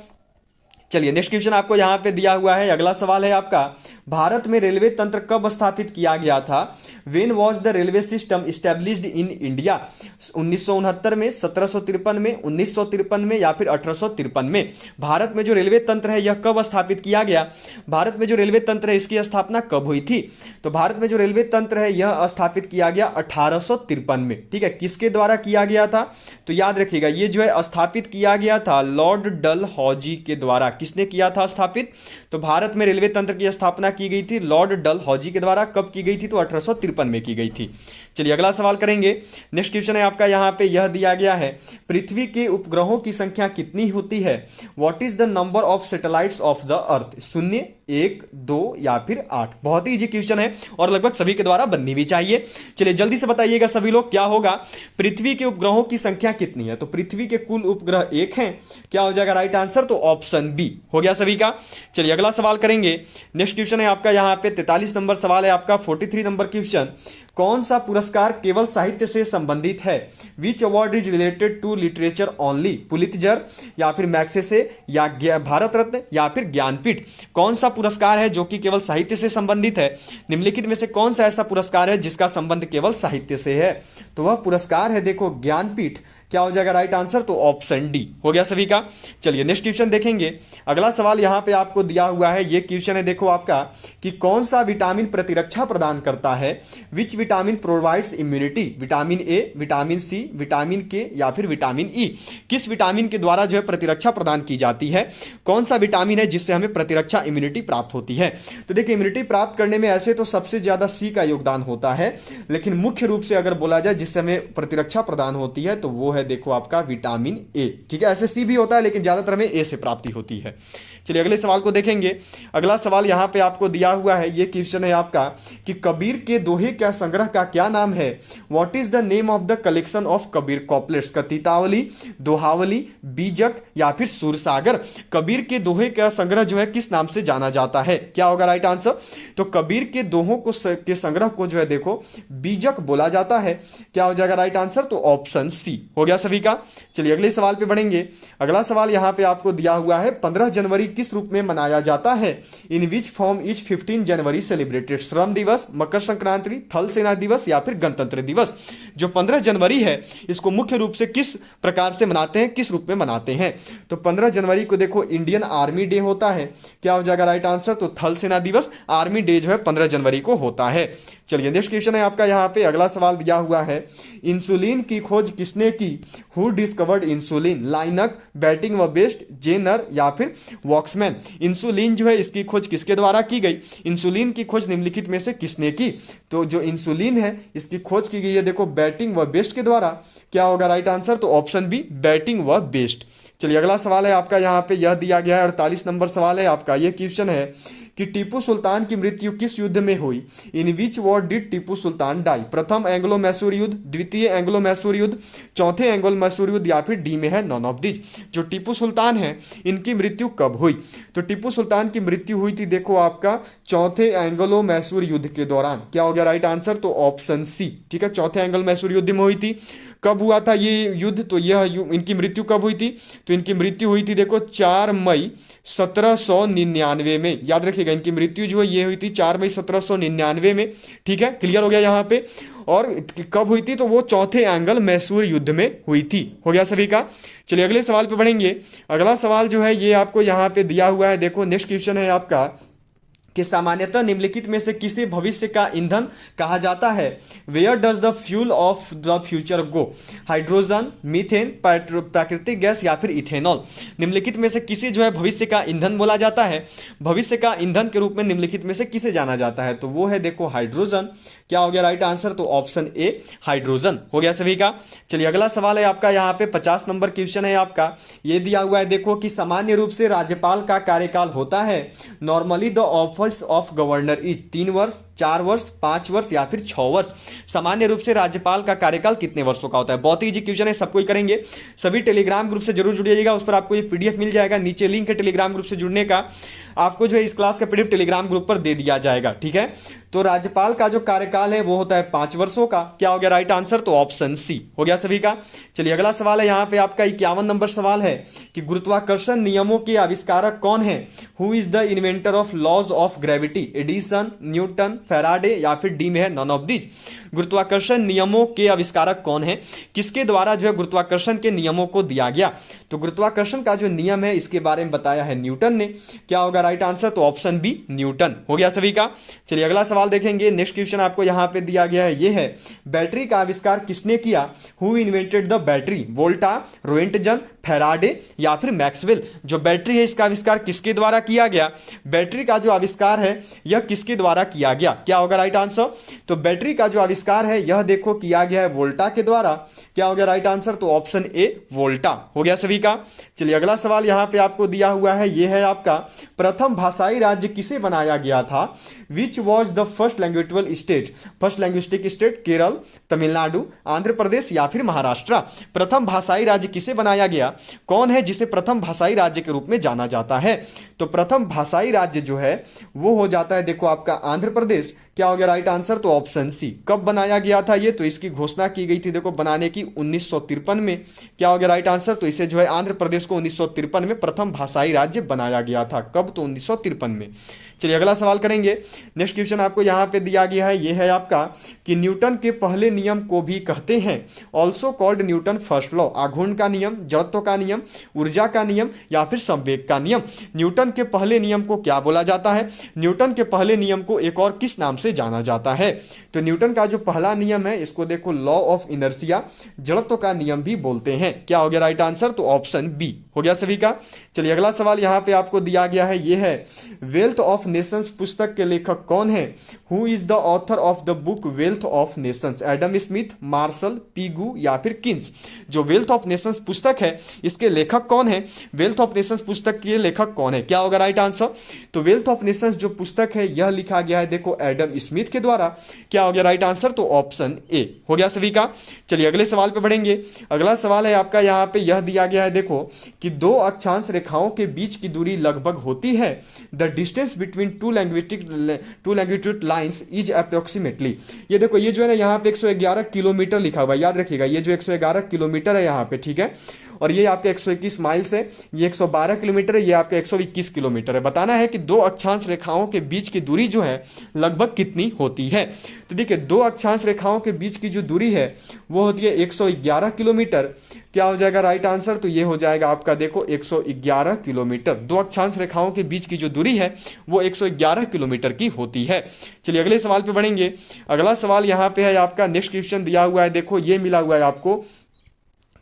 चलिए नेक्स्ट क्वेश्चन आपको यहाँ पे दिया हुआ है। अगला सवाल है आपका, भारत में रेलवे तंत्र कब स्थापित किया गया था? When was the railway system established in India? 1969 में, 1753 में, 1953 में या फिर 1853 में? भारत में जो रेलवे तंत्र है यह कब स्थापित किया गया? भारत में जो रेलवे तंत्र है इसकी स्थापना कब हुई थी? तो भारत में जो रेलवे तंत्र है यह स्थापित किया गया 1853 में। ठीक है, किसके द्वारा किया गया था? तो याद रखिएगा ये जो है स्थापित किया गया था लॉर्ड डलहौजी के द्वारा। किसने किया था स्थापित? तो भारत में रेलवे तंत्र की स्थापना की गई थी लॉर्ड डलहौजी के द्वारा। कब की गई थी? तो 1853 में की गई थी। चलिए अगला सवाल करेंगे। नेक्स्ट क्वेश्चन है आपका यहाँ पे यह दिया गया है, पृथ्वी के उपग्रहों की संख्या कितनी होती है? What is the number of satellites of the earth? 0, 1, 2 या फिर 8? बहुत ही इजी क्वेश्चन है और लगभग सभी के द्वारा बननी भी चाहिए। चलिए जल्दी से बताइएगा सभी लोग, क्या होगा? पृथ्वी के उपग्रहों की संख्या कितनी है? तो पृथ्वी के कुल उपग्रह 1 हैं। क्या हो जाएगा राइट आंसर? तो ऑप्शन बी हो गया सभी का। चलिए अगला सवाल करेंगे। नेक्स्ट क्वेश्चन है आपका यहाँ पे 43 नंबर सवाल है आपका, 43 नंबर क्वेश्चन। कौन सा पुरस्कार केवल साहित्य से संबंधित है? Which award is related to literature only? Pulitzer या फिर मैग्सेसे या भारत रत्न या फिर ज्ञानपीठ? कौन सा पुरस्कार है जो कि केवल साहित्य से संबंधित है? निम्नलिखित में से कौन सा ऐसा पुरस्कार है जिसका संबंध केवल साहित्य से है? तो वह पुरस्कार है देखो ज्ञानपीठ। क्या हो जाएगा राइट आंसर? तो ऑप्शन डी हो गया सभी का। चलिए नेक्स्ट क्वेश्चन देखेंगे। अगला सवाल यहां पे आपको दिया हुआ है, ये क्वेश्चन है देखो आपका कि कौन सा विटामिन प्रतिरक्षा प्रदान करता है? Which vitamin provides immunity? Vitamin A, vitamin C, vitamin K या फिर विटामिन ई? किस विटामिन के द्वारा जो है प्रतिरक्षा प्रदान की जाती है? कौन सा विटामिन है जिससे हमें प्रतिरक्षा इम्यूनिटी प्राप्त होती है? तो देखिए इम्यूनिटी प्राप्त करने में ऐसे तो सबसे ज्यादा सी का योगदान होता है, लेकिन मुख्य रूप से अगर बोला जाए जिससे हमें प्रतिरक्षा प्रदान होती है तो वो है देखो आपका विटामिन ए। ठीक है, ऐसे सी भी होता है लेकिन ज्यादातर हमें ए से प्राप्ति होती है। चलिए अगले सवाल को देखेंगे। अगला सवाल यहां पे आपको दिया हुआ है, ये क्वेश्चन है आपका कि कबीर के दोहे क्या संग्रह का क्या नाम है? What is the name of the collection of Kabir couplets? Kavitavali, Dohavali, Bijak या फिर सूरसागर? कबीर के दोहे का संग्रह जो है किस नाम से जाना जाता है? क्या होगा राइट आंसर? तो कबीर के दोहों को के संग्रह को जो है देखो बीजक बोला जाता है। क्या हो जाएगा राइट आंसर? तो ऑप्शन सी हो गया सभी का। चलिए अगले सवाल पे बढ़ेंगे। अगला सवाल यहां पे आपको दिया हुआ है, 15 जनवरी किस रूप में मनाया जाता है? In which form is 15 January celebrated? श्रम दिवस, मकर संक्रांति, थल सेना दिवस या फिर गणतंत्र दिवस? जो 15 जनवरी है इसको मुख्य रूप से किस प्रकार से मनाते हैं, किस रूप में मनाते हैं? तो 15 जनवरी को देखो इंडियन आर्मी डे होता है। क्या हो जाएगा राइट आंसर? तो थल सेना दिवस, आर्मी डे जो है 15 जनवरी को होता है। चलिए नेक्स्ट क्वेश्चन है आपका यहाँ पे। अगला सवाल दिया हुआ है, इंसुलिन की खोज किसने की? Who discovered insulin? Laennec, Banting व बेस्ट, जेनर या फिर वॉक्समैन? इंसुलिन जो है इसकी खोज किसके द्वारा की गई? इंसुलिन की खोज निम्नलिखित में से किसने की? तो जो इंसुलिन है इसकी खोज की गई है देखो बैटिंग व बेस्ट के द्वारा। क्या होगा राइट आंसर? तो ऑप्शन बी बैटिंग व बेस्ट। चलिए अगला सवाल है आपका यहाँ पे, यह दिया गया है 48 नंबर सवाल है आपका। यह क्वेश्चन है कि टीपू सुल्तान की मृत्यु किस युद्ध में हुई? In which war did Tipu Sultan die? प्रथम एंग्लो मैसूर युद्ध, द्वितीय एंग्लो मैसूर युद्ध, चौथे एंग्लो मैसूर युद्ध या फिर डी में है नॉन ऑफ दिस? जो टीपू सुल्तान है इनकी मृत्यु कब हुई? तो टीपू सुल्तान की मृत्यु हुई थी देखो आपका चौथे एंग्लो मैसूर युद्ध के दौरान। क्या हो गया राइट आंसर? तो ऑप्शन सी। ठीक है, चौथे एंग्लो मैसूर युद्ध में हुई थी। कब हुआ था ये युद्ध, तो इनकी मृत्यु कब हुई थी, तो इनकी मृत्यु हुई थी देखो 4 मई 1799 में। याद रखिएगा इनकी मृत्यु जो है ये हुई थी 4 मई 1799 में। ठीक है, क्लियर हो गया यहाँ पे। और कब हुई थी, तो वो चौथे एंगल मैसूर युद्ध में हुई थी। हो गया सभी का। चलिए अगले सवाल पे बढ़ेंगे। अगला सवाल जो है ये आपको यहाँ पे दिया हुआ है, देखो नेक्स्ट क्वेश्चन है आपका कि सामान्यतः निम्नलिखित में से किसे भविष्य का ईंधन कहा जाता है। Where does the fuel of the future go, hydrogen, methane, प्राकृतिक गैस या फिर इथेनॉल। निम्नलिखित में से किसे जो है भविष्य का ईंधन बोला जाता है, भविष्य का ईंधन के रूप में निम्नलिखित में से किसे जाना जाता है, तो वो है देखो हाइड्रोजन। क्या हो गया राइट आंसर, तो ऑप्शन ए हाइड्रोजन हो गया सभी का। चलिए अगला सवाल है आपका यहाँ पे 50 नंबर क्वेश्चन है आपका। ये दिया हुआ है देखो कि सामान्य रूप से राज्यपाल का कार्यकाल होता है। Normally the office of governor is 3 वर्ष, 4 वर्ष, 5 वर्ष या फिर 6 वर्ष। सामान्य रूप से राज्यपाल का कार्यकाल कितने वर्षों का होता है। बहुत ही इजी क्वेश्चन है, सबको ही करेंगे। सभी टेलीग्राम ग्रुप से जरूर जुड़िएगा, उस पर आपको ये पीडीएफ मिल जाएगा। नीचे लिंक है टेलीग्राम ग्रुप से जुड़ने का, आपको जो है इस क्लास का पीडीएफ टेलीग्राम ग्रुप पर दे दिया जाएगा। ठीक है, तो राज्यपाल का जो कार्यकाल है वो होता है 5 वर्षों का। क्या हो गया राइट आंसर, तो ऑप्शन सी हो गया सभी का। चलिए अगला सवाल है यहाँ पे आपका 51 नंबर सवाल है कि गुरुत्वाकर्षण नियमों के आविष्कारक कौन है। Who is the inventor of laws of gravity, Edison, Newton, Faraday या फिर डी में है नॉन ऑफ दीज। गुरुत्वाकर्षण नियमों के आविष्कारक कौन है, किसके द्वारा जो है गुरुत्वाकर्षण के नियमों को दिया गया, तो गुरुत्वाकर्षण का जो नियम है इसके बारे में बताया है न्यूटन ने। क्या होगा राइट आंसर, तो ऑप्शन बी न्यूटन हो गया सभी का। चलिए अगला सवाल देखेंगे। नेक्स्ट क्वेश्चन आपको यहाँ पे दिया गया है, ये है बैटरी का आविष्कार किसने किया। Who invented the battery, Volta, Roentgen, Faraday या फिर मैक्सवेल। जो बैटरी है इसका आविष्कार किसके द्वारा किया गया, बैटरी का जो आविष्कार है यह किसके द्वारा किया गया। क्या होगा राइट आंसर, तो बैटरी का जो आविष्कार है यह देखो किया गया है वोल्टा के द्वारा। क्या हो गया राइट आंसर, तो ऑप्शन ए वोल्टा हो गया सभी का। चलिए अगला सवाल यहाँ पे आपको दिया हुआ है, ये है आपका प्रथम भाषाई राज्य किसे बनाया गया था। Which was the first lingual state, first linguistic state Kerala, Tamil Nadu, Andhra Pradesh या फिर महाराष्ट्र। प्रथम भाषाई राज्य किसे बनाया गया, कौन है जिसे प्रथम भाषाई राज्य के रूप में जाना जाता है, तो प्रथम भाषाई राज्य जो है वो हो जाता है देखो आपका आंध्र प्रदेश। क्या हो गया राइट आंसर, तो ऑप्शन सी। कब बनाया गया था ये, तो इसकी घोषणा की गई थी देखो बनाने की 1953 में। क्या हो गया राइट आंसर, तो इसे जो है आंध्र प्रदेश को 1953 में प्रथम भाषाई राज्य बनाया गया था। कब, तो 1953 में। चलिए अगला सवाल करेंगे। नेक्स्ट क्वेश्चन आपको यहाँ पे दिया गया है, ये है आपका कि न्यूटन के पहले नियम को भी कहते हैं also called Newton first law. आघूर्ण का नियम, जड़त्व का नियम, ऊर्जा का नियम या फिर संवेग का नियम। न्यूटन के पहले नियम को क्या बोला जाता है, न्यूटन के पहले नियम को एक और किस नाम से जाना जाता है, तो न्यूटन का जो पहला नियम है इसको देखो लॉ ऑफ इनर्शिया, जड़त्व का नियम भी बोलते हैं। क्या हो गया राइट आंसर, तो ऑप्शन बी हो गया सभी का। चलिए अगला सवाल यहाँ पे आपको दिया गया है, ये है वेल्थ ऑफ नेशंस पुस्तक के लेखक कौन है। Who is the author of the book wealth of nations, Adam Smith, Marshall, Pigou या फिर किन्स। जो वेल्थ ऑफ नेशंस पुस्तक है इसके लेखक कौन है, वेल्थ ऑफ नेशंस पुस्तक के लेखक कौन है। क्या होगा राइट आंसर, तो वेल्थ ऑफ नेशंस जो पुस्तक है यह लिखा गया है देखो एडम स्मिथ के द्वारा। क्या हो गया राइट आंसर, तो ऑप्शन ए हो गया सभी का। चलिए अगले सवाल पे बढ़ेंगे। अगला सवाल है आपका यहाँ पे यह दिया गया है देखो कि दो अक्षांश रेखाओं के बीच की दूरी लगभग होती है। The distance between two longitude lines is approximately. ये देखो ये जो है ना यहाँ पे 111 किलोमीटर लिखा हुआ है, याद रखिएगा ये जो 111 किलोमीटर है यहाँ पे, ठीक है। और ये आपके 121 माइल्स है, ये 112 किलोमीटर है, ये आपका 121 किलोमीटर है। बताना है कि दो अक्षांश रेखाओं के बीच की दूरी जो है लगभग कितनी होती है। तो देखिए दो अक्षांश रेखाओं के बीच की जो दूरी है वो होती है 111 किलोमीटर। क्या हो जाएगा राइट आंसर, तो ये हो जाएगा आपका देखो 111 किलोमीटर। दो अक्षांश रेखाओं के बीच की जो दूरी है वो 111 किलोमीटर की होती है। चलिए अगले सवाल पे बढ़ेंगे। अगला सवाल यहाँ पे है आपका, नेक्स्ट क्वेश्चन दिया हुआ है देखो, ये मिला हुआ है आपको।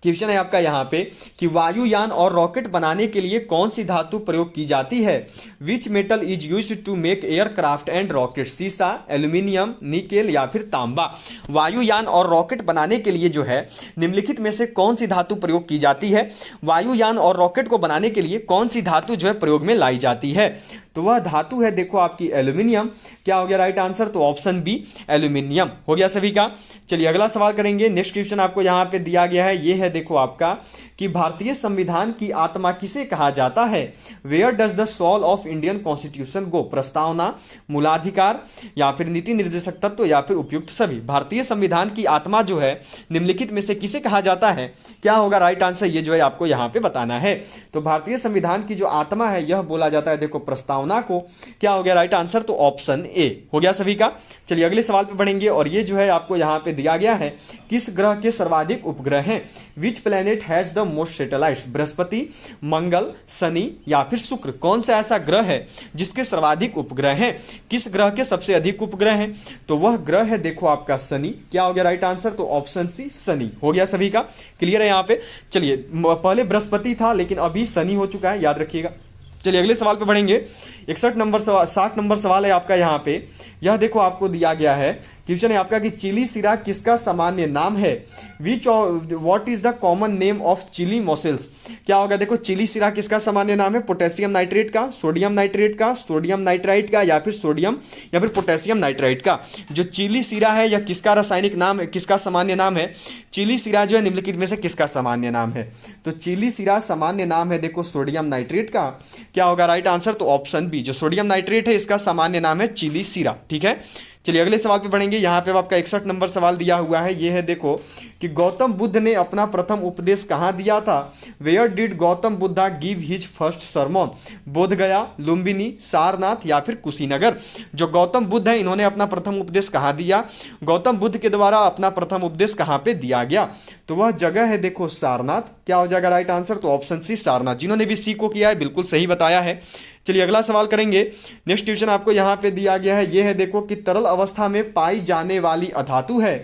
क्वेश्चन है आपका यहाँ पे कि वायुयान और रॉकेट बनाने के लिए कौन सी धातु प्रयोग की जाती है। Which metal is used to make aircraft and rocket, सीसा, एल्यूमिनियम, निकेल या फिर तांबा। वायुयान और रॉकेट बनाने के लिए जो है निम्नलिखित में से कौन सी धातु प्रयोग की जाती है। वायुयान और रॉकेट को बनाने के लिए कौन सी धातु जो है प्रयोग में लाई जाती है, तो वह धातु है देखो आपकी एल्यूमिनियम। क्या हो गया राइट आंसर, तो ऑप्शन बी एल्यूमिनियम हो गया सभी का। चलिए अगला सवाल करेंगे। नेक्स्ट क्वेश्चन आपको यहाँ पे दिया गया है, ये है देखो आपका कि कि भारतीय संविधान की आत्मा किसे कहा जाता है? Where does the soul of Indian constitution go? प्रस्तावना, मूलाधिकार, या फिर नीति निर्देशक तत्व, या फिर उपयुक्त सभी। भारतीय संविधान की आत्मा जो है निम्नलिखित में से किसे कहा जाता है? क्या होगा राइट आंसर? ये जो है आपको यहां पे बताना है। तो भारतीय संविधान की जो आत्मा है यह बोला जाता है देखो प्रस्तावना को। क्या हो गया राइट आंसर? तो ऑप्शन ए हो गया सभी का। चलिए अगले सवाल पे बढ़ेंगे और ये जो है आपको यहां पे दिया गया है, किस ग्रह के सर्वाधिक उपग्रह हैं? Which planet has the most satellites? Brihaspati, Mangal, Shani, या फिर शुक्र? कौन सा ऐसा ग्रह है जिसके सर्वाधिक उपग्रह हैं? किस ग्रह के सबसे अधिक उपग्रह हैं? तो वह ग्रह है देखो आपका शनि। क्या हो गया राइट आंसर? तो ऑप्शन सी शनि हो गया सभी का। क्लियर है यहाँ पे? चलिए पहले बृहस्पति था लेकिन अभी शनि हो चुका है, याद रखिएगा। चलिए अगले सवाल पे बढ़ेंगे। 60 नंबर सवाल है आपका यहाँ पे। यह देखो आपको दिया गया है, क्वेश्चन है आपका कि चिली सिरा किसका सामान्य नाम है? What is the common name of Chile mussels? क्या होगा देखो चिली सिरा किसका सामान्य नाम है? पोटेशियम नाइट्रेट का, सोडियम नाइट्रेट का, सोडियम नाइट्राइट का, या फिर सोडियम या फिर पोटेशियम नाइट्राइट का? जो चिली सिरा है यह किसका रासायनिक नाम है, किसका सामान्य नाम है? चिली सिरा जो है निम्नलिखित में से किसका सामान्य नाम है? तो चिली सिरा सामान्य नाम है देखो सोडियम नाइट्रेट का। क्या होगा राइट आंसर? तो ऑप्शन बी, जो सोडियम नाइट्रेट है इसका सामान्य नाम है चिली सिरा। ठीक है, चलिए अगले सवाल पे बढ़ेंगे। यहाँ पे आपका 61 नंबर सवाल दिया हुआ है, ये है देखो कि गौतम बुद्ध ने अपना प्रथम उपदेश कहाँ दिया था? Where did Gautam Buddha give his first sermon? Bodh Gaya, Lumbini, Sarnath, या फिर कुशीनगर? जो गौतम बुद्ध है इन्होंने अपना प्रथम उपदेश कहाँ दिया? गौतम बुद्ध के द्वारा अपना प्रथम उपदेश कहाँ पे दिया गया? तो वह जगह है देखो सारनाथ। क्या हो जाएगा राइट आंसर? तो ऑप्शन सी सारनाथ। जिन्होंने भी सी को किया है बिल्कुल सही बताया है। चलिए अगला सवाल करेंगे। नेक्स्ट क्वेश्चन आपको यहाँ पे दिया गया है, ये है देखो कि तरल अवस्था में पाई जाने वाली अधातु है।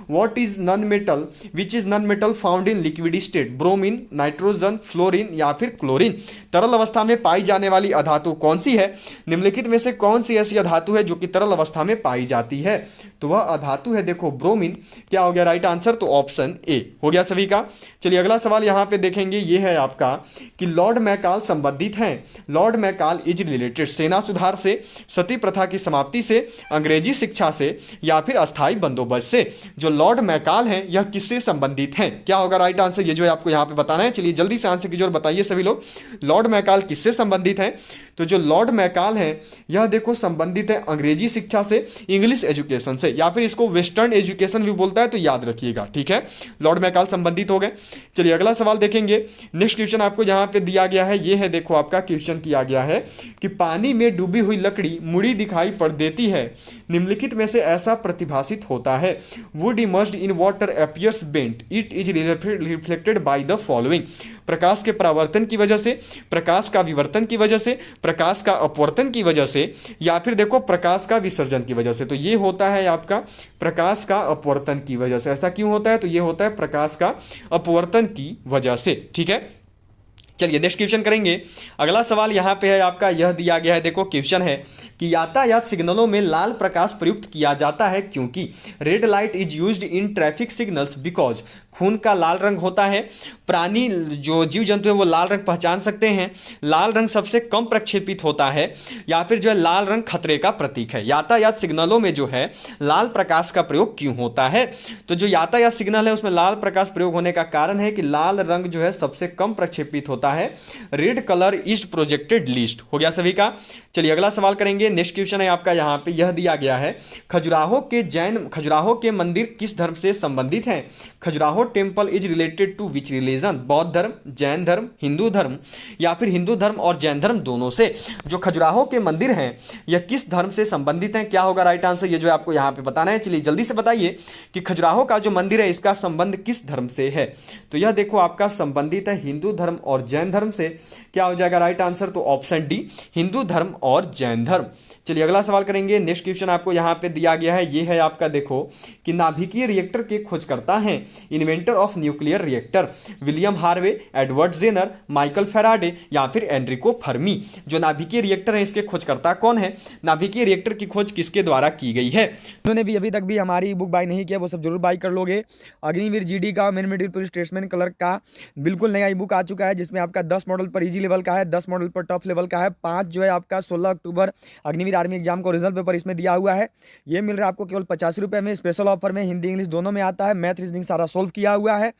What is non metal which is non metal found in liquid state? Bromine, nitrogen, fluorine, या फिर क्लोरीन? तरल अवस्था में पाई जाने वाली अधातु कौन सी है? निम्नलिखित में से कौन सी ऐसी अधातु है जो कि तरल अवस्था में पाई जाती है? तो वह अधातु है देखो ब्रोमीन। क्या हो गया राइट आंसर? तो ऑप्शन ए हो गया सभी का। चलिए अगला सवाल यहाँ पे देखेंगे, ये है आपका कि लॉर्ड मैकाल संबंधित हैं। लॉर्ड मैकाल इज रिलेटेड सेना सुधार से, सती प्रथा की समाप्ति से, अंग्रेजी शिक्षा से, या फिर अस्थायी बंदोबस्त से? जो लॉर्ड मैकाल हैं यह किससे संबंधित हैं? क्या होगा राइट आंसर? ये जो है आपको यहाँ पे बताना है। चलिए जल्दी से आंसर कीजिए और बताइए सभी लोग, लॉर्ड मैकाल किससे संबंधित हैं? तो जो लॉर्ड मैकाल हैं यह देखो संबंधित है अंग्रेजी शिक्षा से, इंग्लिश एजुकेशन से, या फिर इसको वेस्टर्न एजुकेशन भी बोलता है, तो याद रखिएगा। ठीक है, लॉर्ड मैकाल संबंधित हो गए। चलिए अगला सवाल देखेंगे। नेक्स्ट क्वेश्चन आपको यहाँ पे दिया गया है, ये है देखो आपका क्वेश्चन किया गया है कि पानी में डूबी हुई लकड़ी मुड़ी दिखाई पड़ देती है, निम्नलिखित में से ऐसा प्रतिभासित होता है? Wood immersed in water appears bent, it is reflected by the following? प्रकाश के परावर्तन की वजह से, प्रकाश का विवर्तन की वजह से, प्रकाश का अपवर्तन की वजह से, या फिर देखो प्रकाश का विसर्जन की वजह से? तो ये होता है आपका प्रकाश का अपवर्तन की वजह से। ऐसा क्यों होता है? तो ये होता है प्रकाश का अपवर्तन की वजह से। ठीक है, चलिए नेक्स्ट क्वेश्चन करेंगे। अगला सवाल यहाँ पे है आपका, यह दिया गया है देखो क्वेश्चन है कि यातायात सिग्नलों में लाल प्रकाश प्रयुक्त किया जाता है क्योंकि? Red light is used in traffic signals because खून का लाल रंग होता है, प्राणी जो जीव जंतु है वो लाल रंग पहचान सकते हैं, लाल रंग सबसे कम प्रक्षेपित होता है, या फिर जो है लाल रंग खतरे का प्रतीक है? यातायात सिग्नलों में जो है लाल प्रकाश का प्रयोग क्यों होता है? तो जो यातायात सिग्नल है उसमें लाल प्रकाश प्रयोग होने का कारण है कि लाल रंग जो है सबसे कम प्रक्षेपित होता है, red colour is projected least. हो गया सभी का। चलिए अगला सवाल करेंगे। नेक्स्ट क्वेश्चन है आपका यहाँ पे, यह दिया गया है खजुराहो के मंदिर किस धर्म से संबंधित हैं? Khajuraho temple is related to which religion? बौद्ध धर्म, जैन धर्म, हिंदू धर्म, या फिर हिंदू धर्म और जैन धर्म दोनों से? जो खजुराहो के मंदिर हैं यह किस धर्म से संबंधित हैं? क्या होगा राइट आंसर? ये जो है आपको यहाँ पे बताना है। चलिए जल्दी से बताइए कि खजुराहो का जो मंदिर है इसका संबंध किस धर्म से है? तो यह देखो आपका संबंधित है हिंदू धर्म और जैन धर्म से। क्या हो जाएगा राइट आंसर? तो ऑप्शन डी, हिंदू धर्म और जैन धर्म। चलिए अगला सवाल करेंगे। नेक्स्ट क्वेश्चन आपको यहाँ पे दिया गया है, ये है आपका देखो कि नाभिकीय रिएक्टर के खोजकर्ता हैं, inventor of nuclear reactor? William Harvey, Edward Jenner, Michael Faraday, या फिर एनरिको फर्मी? जो नाभिकीय रिएक्टर है इसके खोजकर्ता कौन है? नाभिकीय रिएक्टर की खोज किसके द्वारा की गई है? उन्होंने भी अभी तक भी हमारी बुक बाय नहीं किया वो सब जरूर बाय कर लोगे। अग्निवीर जीडी का main material police statesman clerk का बिल्कुल नया ई बुक आ चुका है, जिसमें आपका 10 मॉडल पर इजी लेवल का है, 10 मॉडल पर टफ लेवल का है, 5 जो है आपका 16 अक्टूबर अग्निवीर आर्मी एग्जाम का ओरिजिनल पेपर इसमें दिया हुआ है। ये मिल रहा है आपको केवल 50 रुपये में, स्पेशल ऑफर में, हिंदी इंग्लिश दोनों में आता है, मैथ रीजनिंग सारा सोल्व किया हुआ है।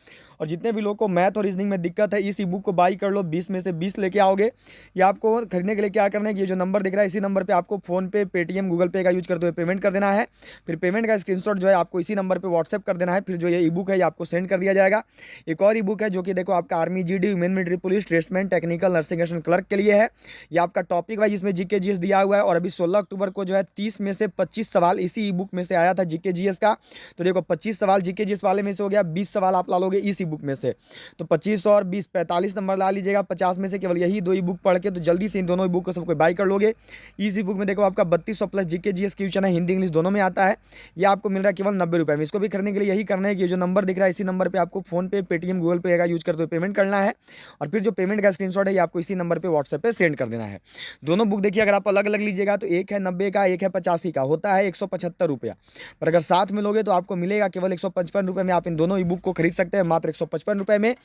और जितने भी लोग को मैथ और रीजनिंग में दिक्कत है इस ई बुक को बाई कर लो, 20 में से 20 लेके आओगे। या आपको खरीदने के लिए क्या करना है कि ये जो नंबर दिख रहा है इसी नंबर पे आपको फोनपे, पेटीएम, गूगल पे का यूज करते हुए पेमेंट कर देना है। फिर पेमेंट का स्क्रीनशॉट जो है आपको इसी नंबर पे व्हाट्सएप कर देना है। फिर जो ये ई बुक है ये आपको सेंड कर दिया जाएगा। एक और ई बुक है जो कि देखो आपका army, GD, human military police, tradesman, technical, nursing assistant clerk के लिए है। ये आपका टॉपिक वाइज इसमें जीके जीएस दिया हुआ है। और अभी 16 अक्टूबर को जो है 30 में से 25 सवाल इसी ई बुक में से आया था जीके जीएस का। तो देखो 25 सवाल जीके जीएस वाले में से हो गया, 20 सवाल आप ला लोगे इस ई बुक में से। तो 25 और 20 45 नंबर ला लीजिएगा। 50 में से केवल यही 2 ई बुक पढ़ के तो जल्दी से इन दोनों ई बुक को सबको बाई कर लोगे। इस ई बुक में देखो आपका 3200 प्लस जीके जीएस क्वेश्चन है, हिंदी इंग्लिश दोनों में आता है। ये आपको मिल रहा है केवल 90 रुपये में। इसको भी खरीदने के लिए यही करना है कि जो नंबर दिख रहा है इसी नंबर पर आपको फोन पे, पेटीएम, गूगल पे का यूज करते हुए पेमेंट करना है। और फिर जो पेमेंट का स्क्रीनशॉट है ये आपको इसी नंबर पर व्हाट्सएप पे सेंड कर देना है। दोनों बुक देखिए अगर आप अलग अलग लीजिएगा तो एक है 90 का, एक है 85 का, होता है 175 रुपया। पर अगर साथ में लोगे तो आपको मिलेगा केवल 155 रुपये में। आप इन दोनों ई बुक को खरीद सकते हैं मात्र 155 रुपये में।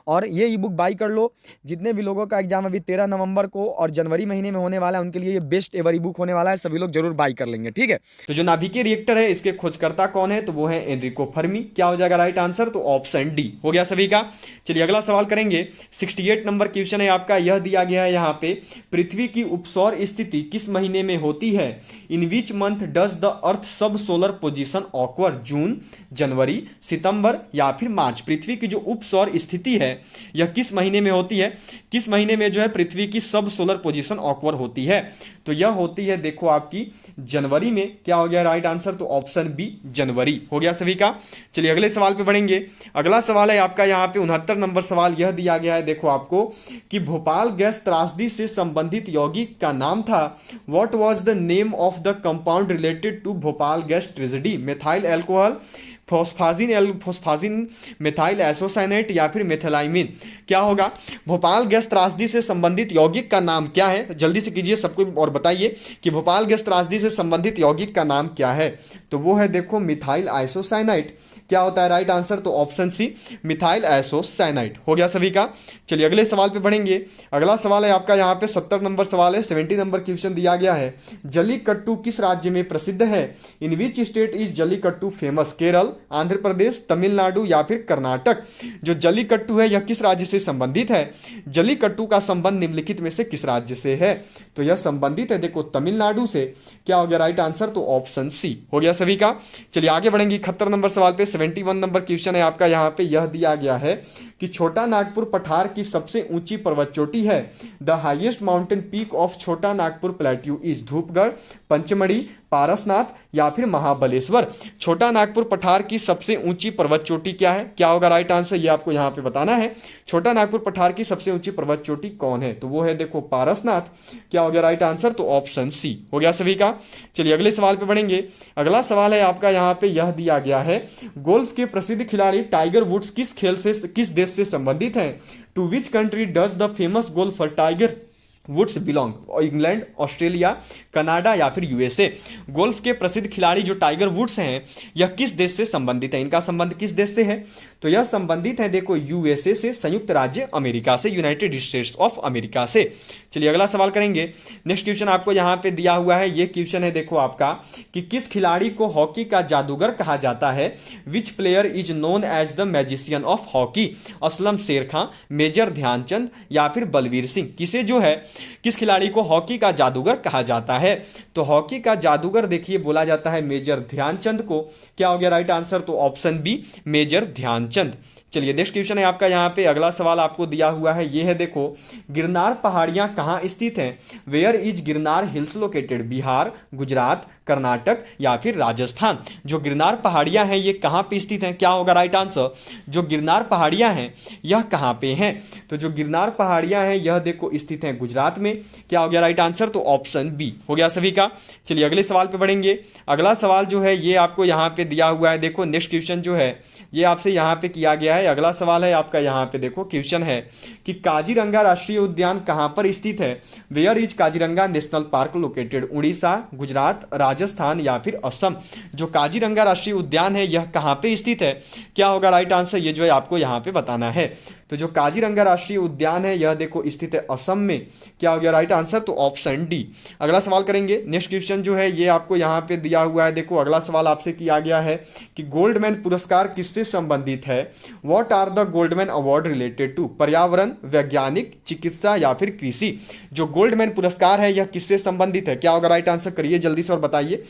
और ये ई बुक बाई कर लो। जितने भी लोगों का एग्जाम अभी 13 नवंबर को और जनवरी महीने में होने वाला है उनके लिए ये बेस्ट एवर ई बुक होने वाला है। सभी लोग जरूर बाई कर लेंगे, ठीक है। तो जो नाभिकीय रिएक्टर है इसके खोजकर्ता कौन है? तो वो है एनरिको फर्मी। क्या हो जाएगा राइट आंसर? तो ऑप्शन डी हो गया सभी का। चलिए अगला सवाल करेंगे। 68 नंबर क्वेश्चन है आपका। यह दिया गया है यहाँ पे, पृथ्वी की उपसौर स्थिति किस महीने में होती है? In which month does the earth sub solar position ऑक्वर? जून, जनवरी, सितंबर या फिर मार्च? पृथ्वी की जो उपसौर स्थिति है यह किस महीने में होती है? किस महीने में जो है पृथ्वी की सब सोलर पोजीशन ऑक्वर होती है? तो यह होती है देखो आपकी जनवरी में। क्या हो गया राइट आंसर? तो ऑप्शन बी जनवरी हो गया सभी का। चलिए अगले सवाल पे बढ़ेंगे। अगला सवाल है आपका यहाँ पे 69 नंबर सवाल। यह दिया गया है देखो आपको कि भोपाल गैस त्रासदी से संबंधित यौगिक का नाम था। What was the name of the compound related to Bhopal gas tragedy? Methyl alcohol, phosgene, methyl isocyanate या फिर मेथिलाइमिन? क्या होगा? भोपाल गैस त्रासदी से संबंधित यौगिक का नाम क्या है? जल्दी से कीजिए सबको और बताइए कि भोपाल गैस त्रासदी से संबंधित यौगिक का नाम क्या है? तो वो है देखो मिथाइल आइसोसाइनाइट। क्या होता है राइट आंसर? तो ऑप्शन सी मिथाइल आइसोसाइनाइट हो गया सभी का। चलिए अगले सवाल पे बढ़ेंगे। अगला सवाल है आपका यहाँ पे 70 नंबर सवाल है। 70 नंबर क्वेश्चन दिया गया है। जल्लीकट्टू किस राज्य में प्रसिद्ध है? In which state is jallikattu famous? Kerala, Andhra Pradesh, Tamil Nadu या फिर कर्नाटक? जो जल्लीकट्टू है यह किस राज्य से संबंधित है? जल्लीकट्टू का संबंध निम्नलिखित में से किस राज्य से है? तो यह संबंधित है देखो तमिलनाडु से। क्या हो गया राइट आंसर? तो ऑप्शन सी हो गया सभी का। चलिए आगे बढ़ेंगे। 71 नंबर सवाल पे 71 नंबर क्वेश्चन है आपका। यहाँ पे यह दिया गया है कि छोटा नागपुर पठार की सबसे ऊंची पर्वत चोटी है। The highest mountain peak of छोटा नागपुर प्लेट्यू इज धूपगढ़, पंचमढ़ी, पारसनाथ या फिर महाबलेश्वर? छोटा नागपुर पठार की सबसे ऊंची पर्वत चोटी क्या है? क्या होगा राइट आंसर? ये आपको यहाँ पे बताना है। छोटा नागपुर पठार की सबसे ऊंची पर्वत चोटी कौन है? तो वो है देखो पारसनाथ। क्या हो गया राइट आंसर? तो ऑप्शन सी हो गया सभी का। चलिए अगले सवाल पे बढ़ेंगे। अगला सवाल है आपका यहाँ पे यह दिया गया है, गोल्फ के प्रसिद्ध खिलाड़ी टाइगर वुड्स किस खेल से, किस देश से संबंधित है? To which country does the famous golfer Tiger Woods belong? England, Australia, Canada या फिर यूएसए? गोल्फ के प्रसिद्ध खिलाड़ी जो टाइगर वुड्स हैं यह किस देश से संबंधित है? इनका संबंध किस देश से है? तो यह संबंधित है देखो यूएसए से, संयुक्त राज्य अमेरिका से, यूनाइटेड स्टेट्स ऑफ अमेरिका से। चलिए अगला सवाल करेंगे। नेक्स्ट क्वेश्चन आपको यहाँ पे दिया हुआ है। ये क्वेश्चन है देखो आपका कि किस खिलाड़ी को हॉकी का जादूगर कहा जाता है? Which player is known as the magician of hockey? Aslam Sher Khan, major Dhyanchand या फिर बलवीर सिंह? किसे जो है किस खिलाड़ी को हॉकी का जादूगर कहा जाता है? तो हॉकी का जादूगर देखिए बोला जाता है मेजर ध्यानचंद को। क्या हो गया राइट आंसर? तो ऑप्शन बी मेजर ध्यानचंद। चलिए नेक्स्ट क्वेश्चन है आपका यहाँ पे। अगला सवाल आपको दिया हुआ है, ये है देखो, गिरनार पहाड़ियाँ कहाँ स्थित हैं? Where is Girnar hills located? Bihar, Gujarat, Karnataka या फिर राजस्थान? जो गिरनार पहाड़ियाँ हैं ये कहाँ पे स्थित हैं? क्या होगा राइट आंसर? जो गिरनार पहाड़ियाँ हैं यह कहाँ पे हैं? तो जो गिरनार पहाड़ियाँ हैं यह देखो स्थित हैं गुजरात में। क्या हो गया राइट आंसर? तो ऑप्शन बी हो गया सभी का। चलिए अगले सवाल पे बढ़ेंगे। अगला सवाल जो है ये आपको यहाँ पे दिया हुआ है। देखो नेक्स्ट क्वेश्चन जो है ये आपसे यहाँ पे किया गया है। अगला सवाल है आपका यहाँ पे देखो, क्वेश्चन है कि काजीरंगा राष्ट्रीय उद्यान कहाँ पर स्थित है? Where is Kaziranga national park located? Orissa, Gujarat, Rajasthan या फिर असम? जो काजीरंगा राष्ट्रीय उद्यान है यह कहाँ पे स्थित है? क्या होगा राइट आंसर? ये जो है आपको यहाँ पे बताना है। तो तो जो काजीरंगा राष्ट्रीय उद्यान है यह देखो स्थित है असम में। क्या हो गया राइट आंसर? तो ऑप्शन डी। अगला सवाल करेंगे। नेक्स्ट क्वेश्चन जो है ये आपको यहाँ पे दिया हुआ है। देखो अगला सवाल आपसे किया गया है कि गोल्डमैन पुरस्कार किससे संबंधित है? What are the Goldman award related to? पर्यावरण, वैज्ञानिक, चिकित्सा या फिर कृषि। जो गोल्डमैन पुरस्कार है यह किससे संबंधित है? क्या होगा राइट आंसर? करिए जल्दी से और बताइए।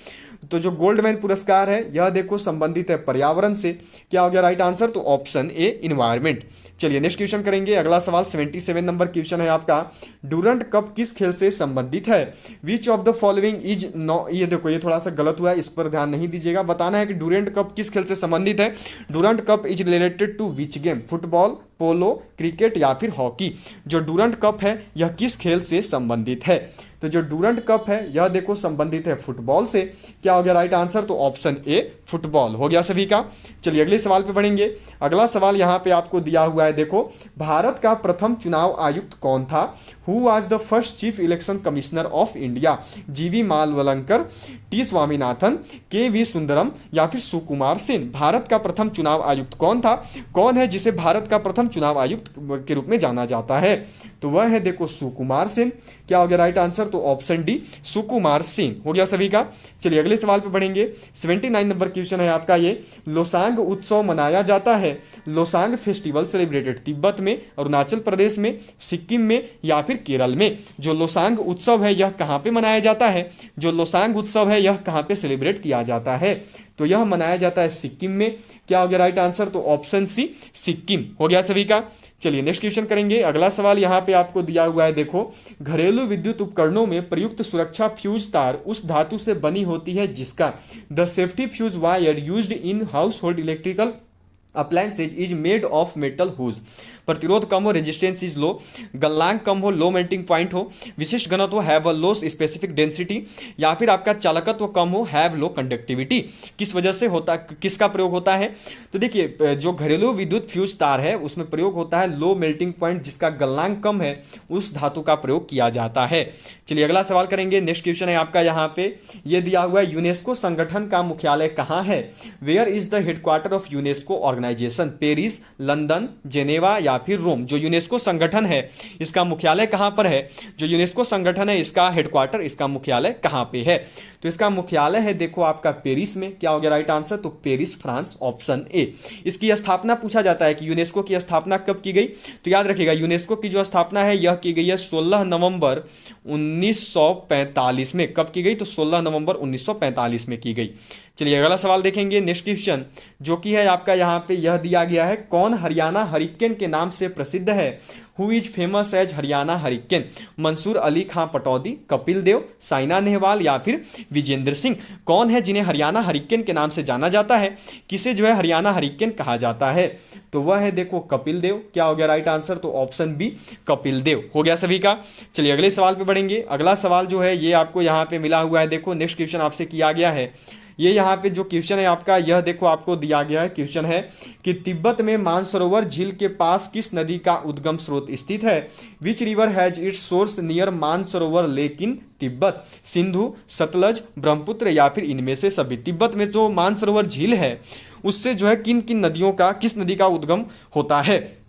तो जो गोल्डमैन पुरस्कार है यह देखो संबंधित है पर्यावरण से। क्या हो गया राइट आंसर? तो ऑप्शन ए इन्वायरमेंट। चलिए नेक्स्ट क्वेश्चन करेंगे। अगला सवाल 77 नंबर क्वेश्चन है आपका। डूरंट कप किस खेल से संबंधित है? Which of the following is no, ये देखो ये थोड़ा सा गलत हुआ है, इस पर ध्यान नहीं दीजिएगा। बताना है कि डूरंट कप किस खेल से संबंधित है। Durand cup is related to which game? Football, polo, cricket या फिर हॉकी। जो डूरंट कप है यह किस खेल से संबंधित है? तो जो डूरंट कप है यह देखो संबंधित है फुटबॉल से। क्या हो गया राइट आंसर? तो ऑप्शन ए फुटबॉल हो गया सभी का। चलिए अगले सवाल पे बढ़ेंगे। अगला सवाल यहाँ पे आपको दिया हुआ है। देखो भारत का प्रथम चुनाव आयुक्त कौन था? Who was the first chief election commissioner of India? जीवी मालवलंकर, टी स्वामीनाथन, के वी सुंदरम या फिर सुकुमार सेन। भारत का प्रथम चुनाव आयुक्त कौन था? कौन है जिसे भारत का प्रथम चुनाव आयुक्त के रूप में जाना जाता है? तो वह है देखो सुकुमार सेन। क्या हो गया राइट आंसर? तो ऑप्शन डी सुकुमार सेन हो गया सभी का। चलिए अगले सवाल पे बढ़ेंगे। 79 नंबर क्वेश्चन है आपका ये। लोसांग उत्सव मनाया जाता है। लोसांग फेस्टिवल सेलिब्रेटेड तिब्बत में, अरुणाचल प्रदेश में, सिक्किम में या फिर केरल में। जो लोसांग उत्सव है यह कहाँ पे मनाया जाता है? जो लोसांग उत्सव है यह कहाँ पे सेलिब्रेट किया जाता है? तो यह मनाया जाता है सिक्किम में। क्या हो गया राइट आंसर? तो ऑप्शन सी सिक्किम हो गया सभी का। चलिए नेक्स्ट क्वेश्चन करेंगे। अगला सवाल यहाँ पे आपको दिया हुआ है। देखो घरेलू विद्युत उपकरणों में प्रयुक्त सुरक्षा फ्यूज तार उस धातु से बनी होती है जिसका the safety fuse wire used in household electrical appliances is made of metal whose. प्रतिरोध कम हो, रेजिस्टेंस इज लो, गलनांक कम हो, लो मेल्टिंग पॉइंट हो, विशिष्ट घनत्व have a low specific density या फिर आपका चालकत्व कम हो, हैव लो कंडक्टिविटी। किस वजह से होता, किसका प्रयोग होता है? तो देखिए जो घरेलू विद्युत फ्यूज तार है उसमें प्रयोग होता है लो मेल्टिंग पॉइंट जिसका गलनांक कम है उस धातु का प्रयोग किया जाता है। चलिए अगला सवाल करेंगे। नेक्स्ट क्वेश्चन है आपका यहाँ पे ये दिया हुआ है। यूनेस्को संगठन का मुख्यालय कहाँ है? Where is the headquarter of UNESCO organization? Paris, London, Geneva या फिर रोम। जो यूनेस्को संगठन है इसका मुख्यालय कहां पर है? जो यूनेस्को संगठन है इसका हेडक्वार्टर, इसका मुख्यालय कहां पे है? तो इसका मुख्यालय है देखो आपका पेरिस में। क्या हो गया राइट आंसर? तो पेरिस फ्रांस ऑप्शन ए। इसकी स्थापना पूछा जाता है कि यूनेस्को की स्थापना कब की गई? तो याद रखिएगा यूनेस्को की जो स्थापना है यह की गई है 16 नवंबर 1945 में। कब की गई? तो 16 नवंबर 1945 में की गई। चलिए अगला सवाल देखेंगे। नेक्स्ट क्वेश्चन जो कि है आपका यहाँ पे यह दिया गया है। कौन हरियाणा हरिकेन के नाम से प्रसिद्ध है? Who is famous as Haryana hurricane? Mansoor Ali Khan Pataudi, Kapil Dev, Saina Nehwal या फिर विजेंद्र सिंह। कौन है जिन्हें हरियाणा हरिकेन के नाम से जाना जाता है? किसे जो है हरियाणा हरिकेन कहा जाता है? तो वह है देखो कपिल देव। क्या हो गया राइट आंसर? तो ऑप्शन बी कपिल देव हो गया सभी का। चलिए अगले सवाल पे बढ़ेंगे। अगला सवाल जो है ये आपको यहाँ पे मिला हुआ है। देखो नेक्स्ट क्वेश्चन आपसे किया गया है। ये यहाँ पे जो क्वेश्चन है आपका यह देखो आपको दिया गया है। क्वेश्चन है कि तिब्बत में मानसरोवर झील के पास किस नदी का उद्गम स्रोत स्थित है? Which river has its source near Mansarovar lake in Tibet? Sindhu, Sutlej, Brahmaputra या फिर इनमें से सभी। तिब्बत में जो मानसरोवर झील है उससे जो है किन किन नदियों का, किस नदी का उद्गम होता है?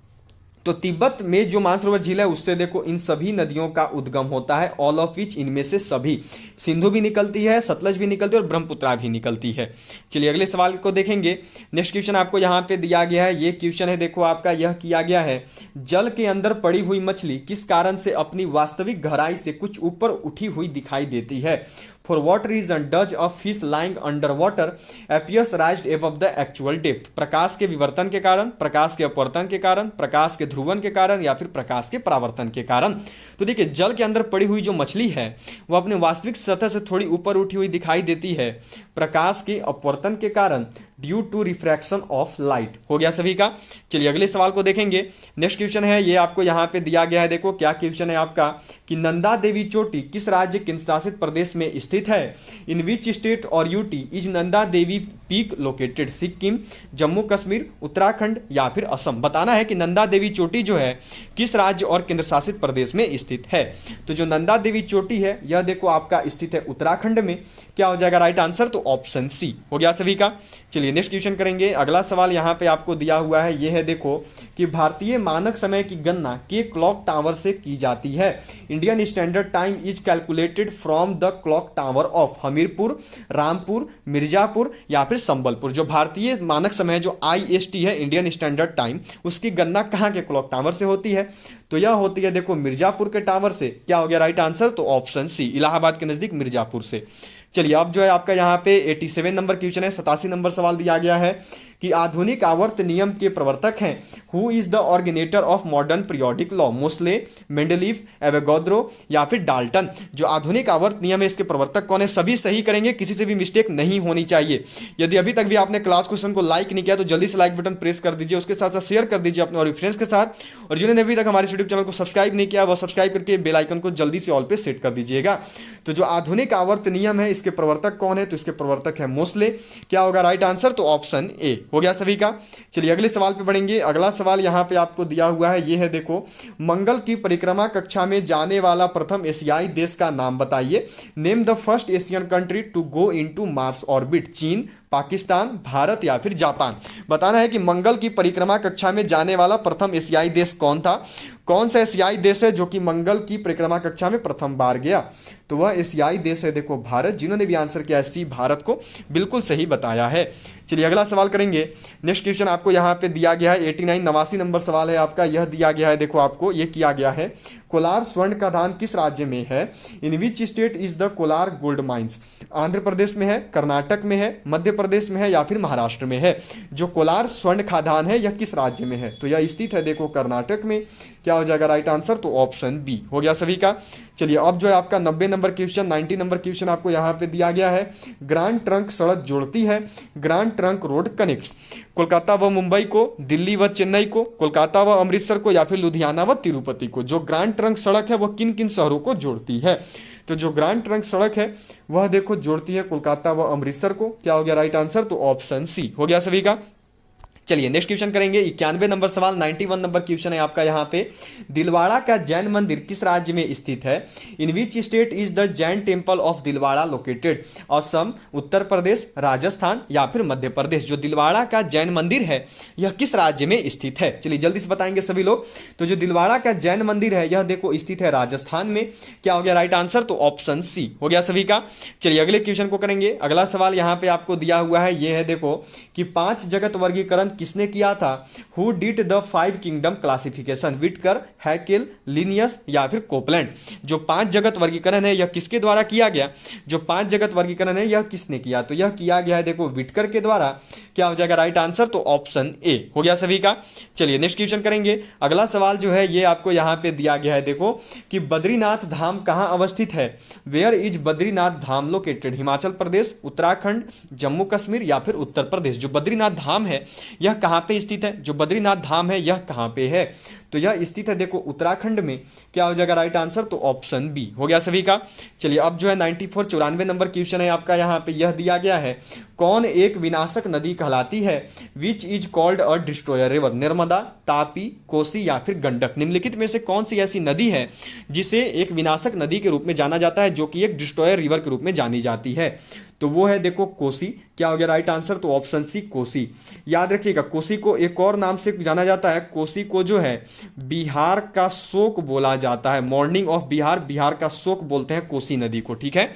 तो तिब्बत में जो मानसरोवर झील है उससे देखो इन सभी नदियों का उद्गम होता है। ऑल ऑफ विच, इनमें से सभी। सिंधु भी निकलती है, सतलज भी निकलती है और ब्रह्मपुत्रा भी निकलती है। चलिए अगले सवाल को देखेंगे। नेक्स्ट क्वेश्चन आपको यहाँ पे दिया गया है। ये क्वेश्चन है देखो आपका यह किया गया है। जल के अंदर पड़ी हुई मछली किस कारण से अपनी वास्तविक गहराई से कुछ ऊपर उठी हुई दिखाई देती है? For what reason does a fish lying underwater appears raised above the actual depth? प्रकाश के विवर्तन के कारण, प्रकाश के अपवर्तन के कारण, प्रकाश के ध्रुवन के कारण या फिर प्रकाश के परावर्तन के कारण। तो देखिए जल के अंदर पड़ी हुई जो मछली है वो अपने वास्तविक सतह से थोड़ी ऊपर उठी हुई दिखाई देती है प्रकाश के अपवर्तन के कारण, due to refraction of light हो गया सभी का। चलिए अगले सवाल को देखेंगे। नेक्स्ट क्वेश्चन है ये आपको यहाँ पे दिया गया है। देखो क्या क्वेश्चन है आपका कि नंदा देवी चोटी किस राज्य केंद्र शासित प्रदेश में स्थित है? इन विच स्टेट और UT is Nanda Devi peak located? Sikkim, Jammu Kashmir, Uttarakhand या फिर असम। बताना है कि नंदा देवी चोटी जो है किस राज्य और केंद्र शासित प्रदेश में स्थित है? तो जो नंदा देवी चोटी है यह देखो आपका स्थित है उत्तराखंड में। क्या हो जाएगा राइट आंसर? तो ऑप्शन सी हो गया सभी का। चलिए नेक्स्ट क्वेश्चन करेंगे। अगला सवाल यहाँ पे आपको दिया हुआ है, ये है देखो कि भारतीय मानक समय की गणना के क्लॉक टावर से की जाती है। Indian standard time is calculated from the clock tower of Hamirpur, Rampur, Mirzapur या फिर संबलपुर। जो भारतीय मानक समय जो IST है, इंडियन स्टैंडर्ड टाइम, उसकी गणना कहाँ के क्लॉक टावर से होती है? तो यह होती है देखो मिर्जापुर के टावर से। क्या हो गया राइट आंसर? तो ऑप्शन सी, इलाहाबाद के नजदीक मिर्जापुर से। चलिए अब जो है आपका यहाँ पे 87 नंबर क्वेश्चन है, 87 नंबर सवाल दिया गया है कि आधुनिक आवर्त नियम के प्रवर्तक हैं। Who is the originator of modern periodic law? Moseley, Mendeleev, Avogadro या फिर डाल्टन। जो आधुनिक आवर्त नियम है इसके प्रवर्तक कौन है? सभी सही करेंगे, किसी से भी मिस्टेक नहीं होनी चाहिए। यदि अभी तक भी आपने क्लास क्वेश्चन को लाइक नहीं किया तो जल्दी से लाइक बटन प्रेस कर दीजिए, उसके साथ साथ शेयर कर दीजिए अपने और फ्रेंड्स के साथ। और जिन्होंने अभी तक हमारे यूट्यूब चैनल को सब्सक्राइब नहीं किया वह सब्सक्राइब करके बेल आइकन को जल्दी से ऑल पे सेट कर दीजिएगा। तो जो आधुनिक आवर्त नियम है इसके प्रवर्तक कौन है? तो इसके प्रवर्तक है मोस्ले। क्या होगा राइट आंसर? तो ऑप्शन ए हो गया सभी का। चलिए अगले सवाल पे बढ़ेंगे। अगला सवाल यहाँ पे आपको दिया हुआ है, ये है देखो, मंगल की परिक्रमा कक्षा में जाने वाला प्रथम एशियाई देश का नाम बताइए। Name the first Asian country to go into Mars orbit. चीन, पाकिस्तान, भारत या फिर जापान। बताना है कि मंगल की परिक्रमा कक्षा में जाने वाला प्रथम एशियाई देश कौन था? कौन सा एशियाई देश है जो कि मंगल की परिक्रमा कक्षा में प्रथम बार गया? तो वह एशियाई देश है देखो भारत। जिन्होंने भी आंसर किया है सी, भारत को बिल्कुल सही बताया है। चलिए अगला सवाल करेंगे। नेक्स्ट क्वेश्चन आपको यहाँ पे दिया गया है 89 89 नंबर सवाल है आपका। यह दिया गया है देखो आपको, ये किया गया है, कोलार स्वर्ण का खादान किस राज्य में है? In which state is the Kolar gold mines? Andhra Pradesh में है, कर्नाटक में है, मध्य प्रदेश में है या फिर महाराष्ट्र में है? जो कोलार स्वर्ण खादान है यह किस राज्य में है? तो यह स्थित है देखो कर्नाटक में। क्या हो जाएगा राइट आंसर? तो ऑप्शन बी हो गया सभी का। चलिए अब जो है आपका 90 नंबर क्वेश्चन, 90 नंबर क्वेश्चन आपको यहाँ पे दिया गया है। ग्रांड ट्रंक सड़क जोड़ती है, grand trunk road connects Kolkata व मुंबई को, दिल्ली व चेन्नई को, कोलकाता व अमृतसर को या फिर लुधियाना व तिरुपति को। जो ग्रांड ट्रंक सड़क है वह किन किन शहरों को जोड़ती है? तो जो ग्रांड ट्रंक सड़क है वह देखो जोड़ती है कोलकाता व अमृतसर को। क्या हो गया राइट आंसर? तो ऑप्शन सी हो गया सभी का। चलिए नेक्स्ट क्वेश्चन करेंगे। 91 नंबर सवाल, 91 नंबर क्वेश्चन है आपका यहाँ पे। दिलवाड़ा का जैन मंदिर किस राज्य में स्थित है? In which state is the Jain temple of Dilwara located? Assam, Uttar Pradesh, Rajasthan या फिर मध्य प्रदेश। जो दिलवाड़ा का जैन मंदिर है यह किस राज्य में स्थित है? चलिए जल्दी से बताएंगे सभी लोग। तो जो दिलवाड़ा का जैन मंदिर है यह देखो स्थित है राजस्थान में। क्या हो गया राइट आंसर? तो ऑप्शन सी हो गया सभी का। चलिए अगले क्वेश्चन को करेंगे। अगला सवाल यहाँ पे आपको दिया हुआ है, यह है देखो कि 5 जगत वर्गीकरण किसने किया था? Who did the 5 kingdom classification? Whittaker, Hückel, Linnaeus या फिर कोपलैंड। जो 5 जगत वर्गीकरण है यह किसके द्वारा किया गया? जो 5 जगत वर्गीकरण है यह किसने किया? तो यह किया गया है देखो विटकर के द्वारा। क्या हो जाएगा राइट आंसर? तो ऑप्शन ए हो गया सभी का। चलिए नेक्स्ट क्वेश्चन करेंगे। अगला सवाल जो है ये आपको यहाँ पे दिया गया है देखो कि बद्रीनाथ धाम कहाँ अवस्थित है? Where is Badrinath Dham located? Himachal Pradesh, Uttarakhand, Jammu Kashmir या फिर उत्तर प्रदेश। जो बद्रीनाथ धाम है यह कहाँ पे स्थित है? जो बद्रीनाथ धाम है यह कहाँ पे है? तो यह स्थित है देखो उत्तराखंड में। क्या हो जाएगा राइट आंसर? तो ऑप्शन बी हो गया सभी का। चलिए अब जो है 94 नंबर क्वेश्चन है आपका यहाँ पे। यह दिया गया है, कौन एक विनाशक नदी कहलाती है? Which is called a destroyer river? Narmada, Tapi, Kosi या फिर गंडक। निम्नलिखित में से कौन सी ऐसी नदी है जिसे एक विनाशक नदी के रूप में जाना जाता है, जो कि एक डिस्ट्रॉयर रिवर के रूप में जानी जाती है? तो वो है देखो कोसी। क्या हो गया राइट आंसर? तो ऑप्शन सी कोसी। याद रखिएगा कोसी को एक और नाम से जाना जाता है। कोसी को जो है बिहार का शोक बोला जाता है। मॉर्निंग ऑफ बिहार, बिहार का शोक बोलते हैं कोसी नदी को। ठीक है,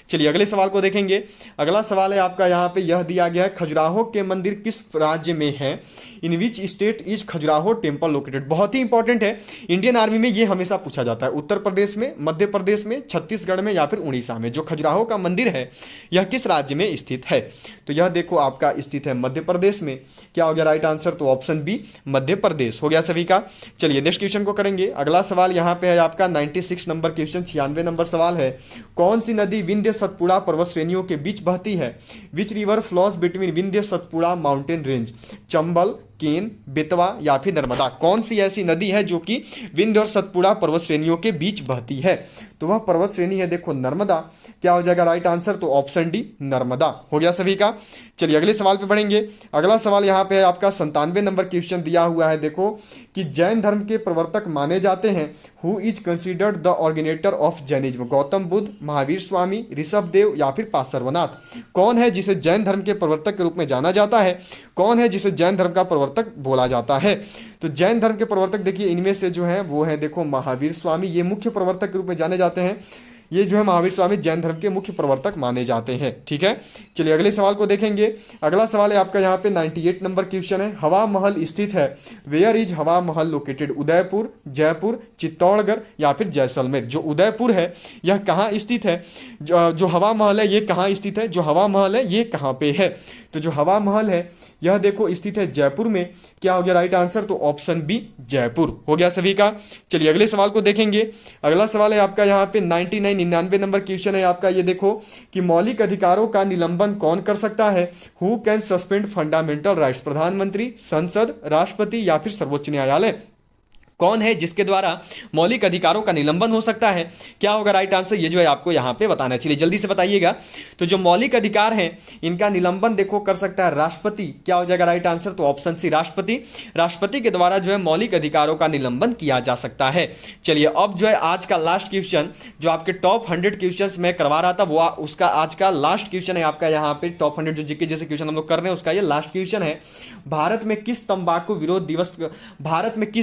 चलिए अगले सवाल को देखेंगे। अगला सवाल है आपका यहाँ पे, यह दिया गया है, खजुराहो के मंदिर किस राज्य में है? In which state is Khajuraho temple located? बहुत ही इंपॉर्टेंट है, इंडियन आर्मी में ये हमेशा पूछा जाता है। उत्तर प्रदेश में, मध्य प्रदेश में, छत्तीसगढ़ में या फिर उड़ीसा में। जो खजुराहो का मंदिर है यह किस राज्य में स्थित है? तो यह देखो आपका स्थित है मध्य प्रदेश में। क्या हो गया राइट आंसर? तो ऑप्शन बी मध्य प्रदेश हो गया सभी का। चलिए नेक्स्ट क्वेश्चन को करेंगे। अगला सवाल यहाँ पे है आपका 96 नंबर क्वेश्चन, 96 नंबर सवाल है। कौन सी नदी विंध्य सतपुड़ा पर्वत श्रेणियों के बीच बहती है? Which river flows between Vindhya Satpura mountain range? Chambal, Ken, Betwa या फिर नर्मदा? कौन सी ऐसी नदी है जो कि विंध्य और सतपुड़ा पर्वत श्रेणियों के बीच बहती है? तो वह पर्वत श्रेणी है देखो नर्मदा। क्या हो जाएगा राइट आंसर? तो ऑप्शन डी नर्मदा हो गया सभी का। चलिए अगले सवाल पे बढ़ेंगे। अगला सवाल यहाँ पे आपका 97 नंबर क्वेश्चन दिया हुआ है देखो कि जैन धर्म के प्रवर्तक माने जाते हैं। Who is considered the originator of Jainism? Gautam Buddha, Mahavir Swami, Rishabhdev या फिर पार्श्वनाथ? कौन है जिसे जैन धर्म के प्रवर्तक के रूप में जाना जाता है? कौन है जिसे जैन धर्म का प्रवर्तक बोला जाता है? तो जैन धर्म के प्रवर्तक देखिए इनमें से जो है वो है देखो महावीर स्वामी, ये मुख्य प्रवर्तक के रूप में जाने जाते हैं। ये जो है महावीर स्वामी जैन धर्म के मुख्य प्रवर्तक माने जाते हैं। ठीक है, चलिए अगले सवाल को देखेंगे। अगला सवाल है आपका यहाँ पे 98 नंबर क्वेश्चन है। हवा महल स्थित है। वेयर इज हवा महल लोकेटेड? उदयपुर, जयपुर, चित्तौड़गढ़ या फिर जैसलमेर? जो उदयपुर है यह कहाँ स्थित है? जो हवा महल है ये कहाँ स्थित है? जो हवा महल है ये कहाँ पे है? तो जो हवा महल है यह देखो स्थित है जयपुर में। क्या हो गया राइट आंसर? तो ऑप्शन बी जयपुर हो गया सभी का। चलिए अगले सवाल को देखेंगे। अगला सवाल है आपका यहाँ पे 99 नंबर क्वेश्चन है आपका। ये देखो कि मौलिक अधिकारों का निलंबन कौन कर सकता है? Who can suspend fundamental rights? प्रधानमंत्री, संसद, राष्ट्रपति या फिर सर्वोच्च न्यायालय? कौन है जिसके द्वारा मौलिक अधिकारों का निलंबन हो सकता है? क्या होगा राइट आंसर? ये जो है आपको यहाँ पे बताना है। चलिए जल्दी से बताइएगा। तो जो मौलिक अधिकार हैं इनका निलंबन देखो कर सकता है राष्ट्रपति। क्या हो जाएगा राइट आंसर? तो ऑप्शन सी राष्ट्रपति। राष्ट्रपति के द्वारा जो है मौलिक अधिकारों का निलंबन किया जा सकता है। चलिए अब जो है आज का लास्ट क्वेश्चन जो आपके टॉप 100 क्वेश्चन में करवा रहा था वो उसका आज का लास्ट क्वेश्चन है आपका यहाँ पे। टॉप 100 जो जीके जैसे क्वेश्चन हम लोग कर रहे हैं उसका ये लास्ट क्वेश्चन है। भारत में किस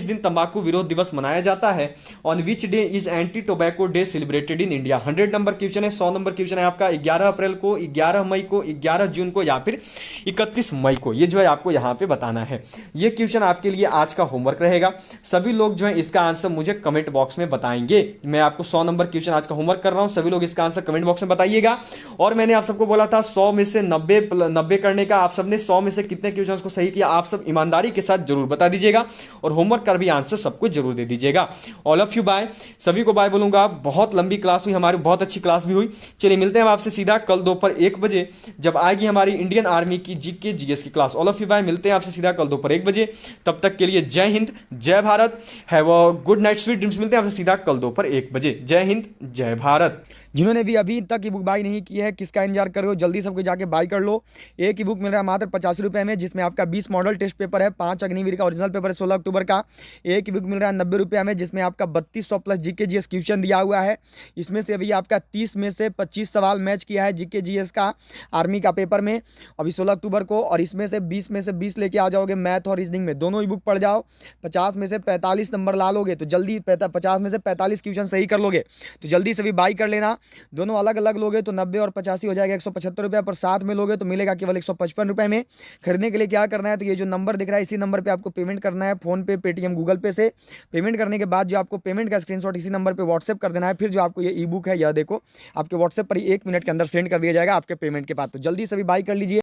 दिन तंबाकू विरोध दिवस मनाया जाता है? On which day is anti tobacco day celebrated in India? 100 number question है। 100 नंबर क्वेश्चन है आपका 11 अप्रैल को, 11 मई को, 11 जून को या फिर 31 मई को? ये जो है आपको यहां पे बताना है। ये क्वेश्चन आपके लिए आज का होमवर्क रहेगा। सभी लोग जो है इसका आंसर मुझे कमेंट बॉक्स में बताएंगे। मैं आपको 100 नंबर क्वेश्चन आज का होमवर्क कर रहा हूं, सभी लोग इसका आंसर कमेंट बॉक्स में बताइएगा। और मैंने आप सबको बोला था 100 में से 90 करने का। आप सबने 100 में से कितने क्वेश्चन को सही किया आप सब ईमानदारी के साथ जरूर बता दीजिएगा और होमवर्क का भी आंसर सबको जरूर दे दीजिएगा। All of you bye. सभी को बाय बोलूंगा। बहुत लंबी क्लास हुई हमारी, बहुत अच्छी क्लास भी हुई। चलिए मिलते हैं आपसे सीधा कल दोपहर 1 बजे जब आएगी हमारी इंडियन आर्मी की जीके जीएस की class. All of you bye. मिलते हैं आपसे सीधा कल दोपहर 1 बजे। तब तक के लिए जय हिंद, जय Bharat. Have a good night, sweet dreams. मिलते हैं आपसे सीधा कल दोपहर 1 बजे। जय हिंद, जय भारत। जिन्होंने भी अभी तक ई बुक बाई नहीं की है किसका इंतजार कर रहे हो? जल्दी सबको जाके बाई कर लो। एक ई बुक मिल रहा है मात्र 85 रुपये में, जिसमें आपका 20 मॉडल टेस्ट पेपर है, 5 अग्निवीर का ओरिजिनल पेपर है 16 अक्टूबर का। एक ई बुक मिल रहा है 90 रुपये में, जिसमें आपका 3200 प्लस जीके जीएस क्वेश्चन दिया हुआ है। इसमें से अभी आपका 30 में से 25 सवाल मैच किया है जीके जीएस का आर्मी का पेपर में अभी 16 अक्टूबर को। और इसमें से 20 में से 20 लेके आ जाओगे मैथ और रीजनिंग में, दोनों ई बुक पढ़ जाओ। 50 में से 45 नंबर ला लोगे तो जल्दी 50 में से 45 क्वेश्चन सही कर लोगे तो जल्दी से भी बाई कर लेना। दोनों अलग अलग लोगे तो 90 और 85 हो जाएगा 175 रुपये, पर साथ में लोगे तो मिलेगा केवल 155 रुपये में। खरीदने के लिए क्या करना है? तो ये जो नंबर दिख रहा है इसी नंबर पे आपको पेमेंट करना है, फोन पे, पेटीएम, गूगल पे से। पेमेंट करने के बाद जो आपको पेमेंट का स्क्रीनशॉट इसी नंबर पे व्हाट्सएप कर देना है। फिर जो आपको ये ई बुक है यह देखो आपके व्हाट्सएप पर ही 1 मिनट के अंदर सेंड कर दिया जाएगा आपके पेमेंट के बाद। तो जल्दी से भी बाई कर लीजिए।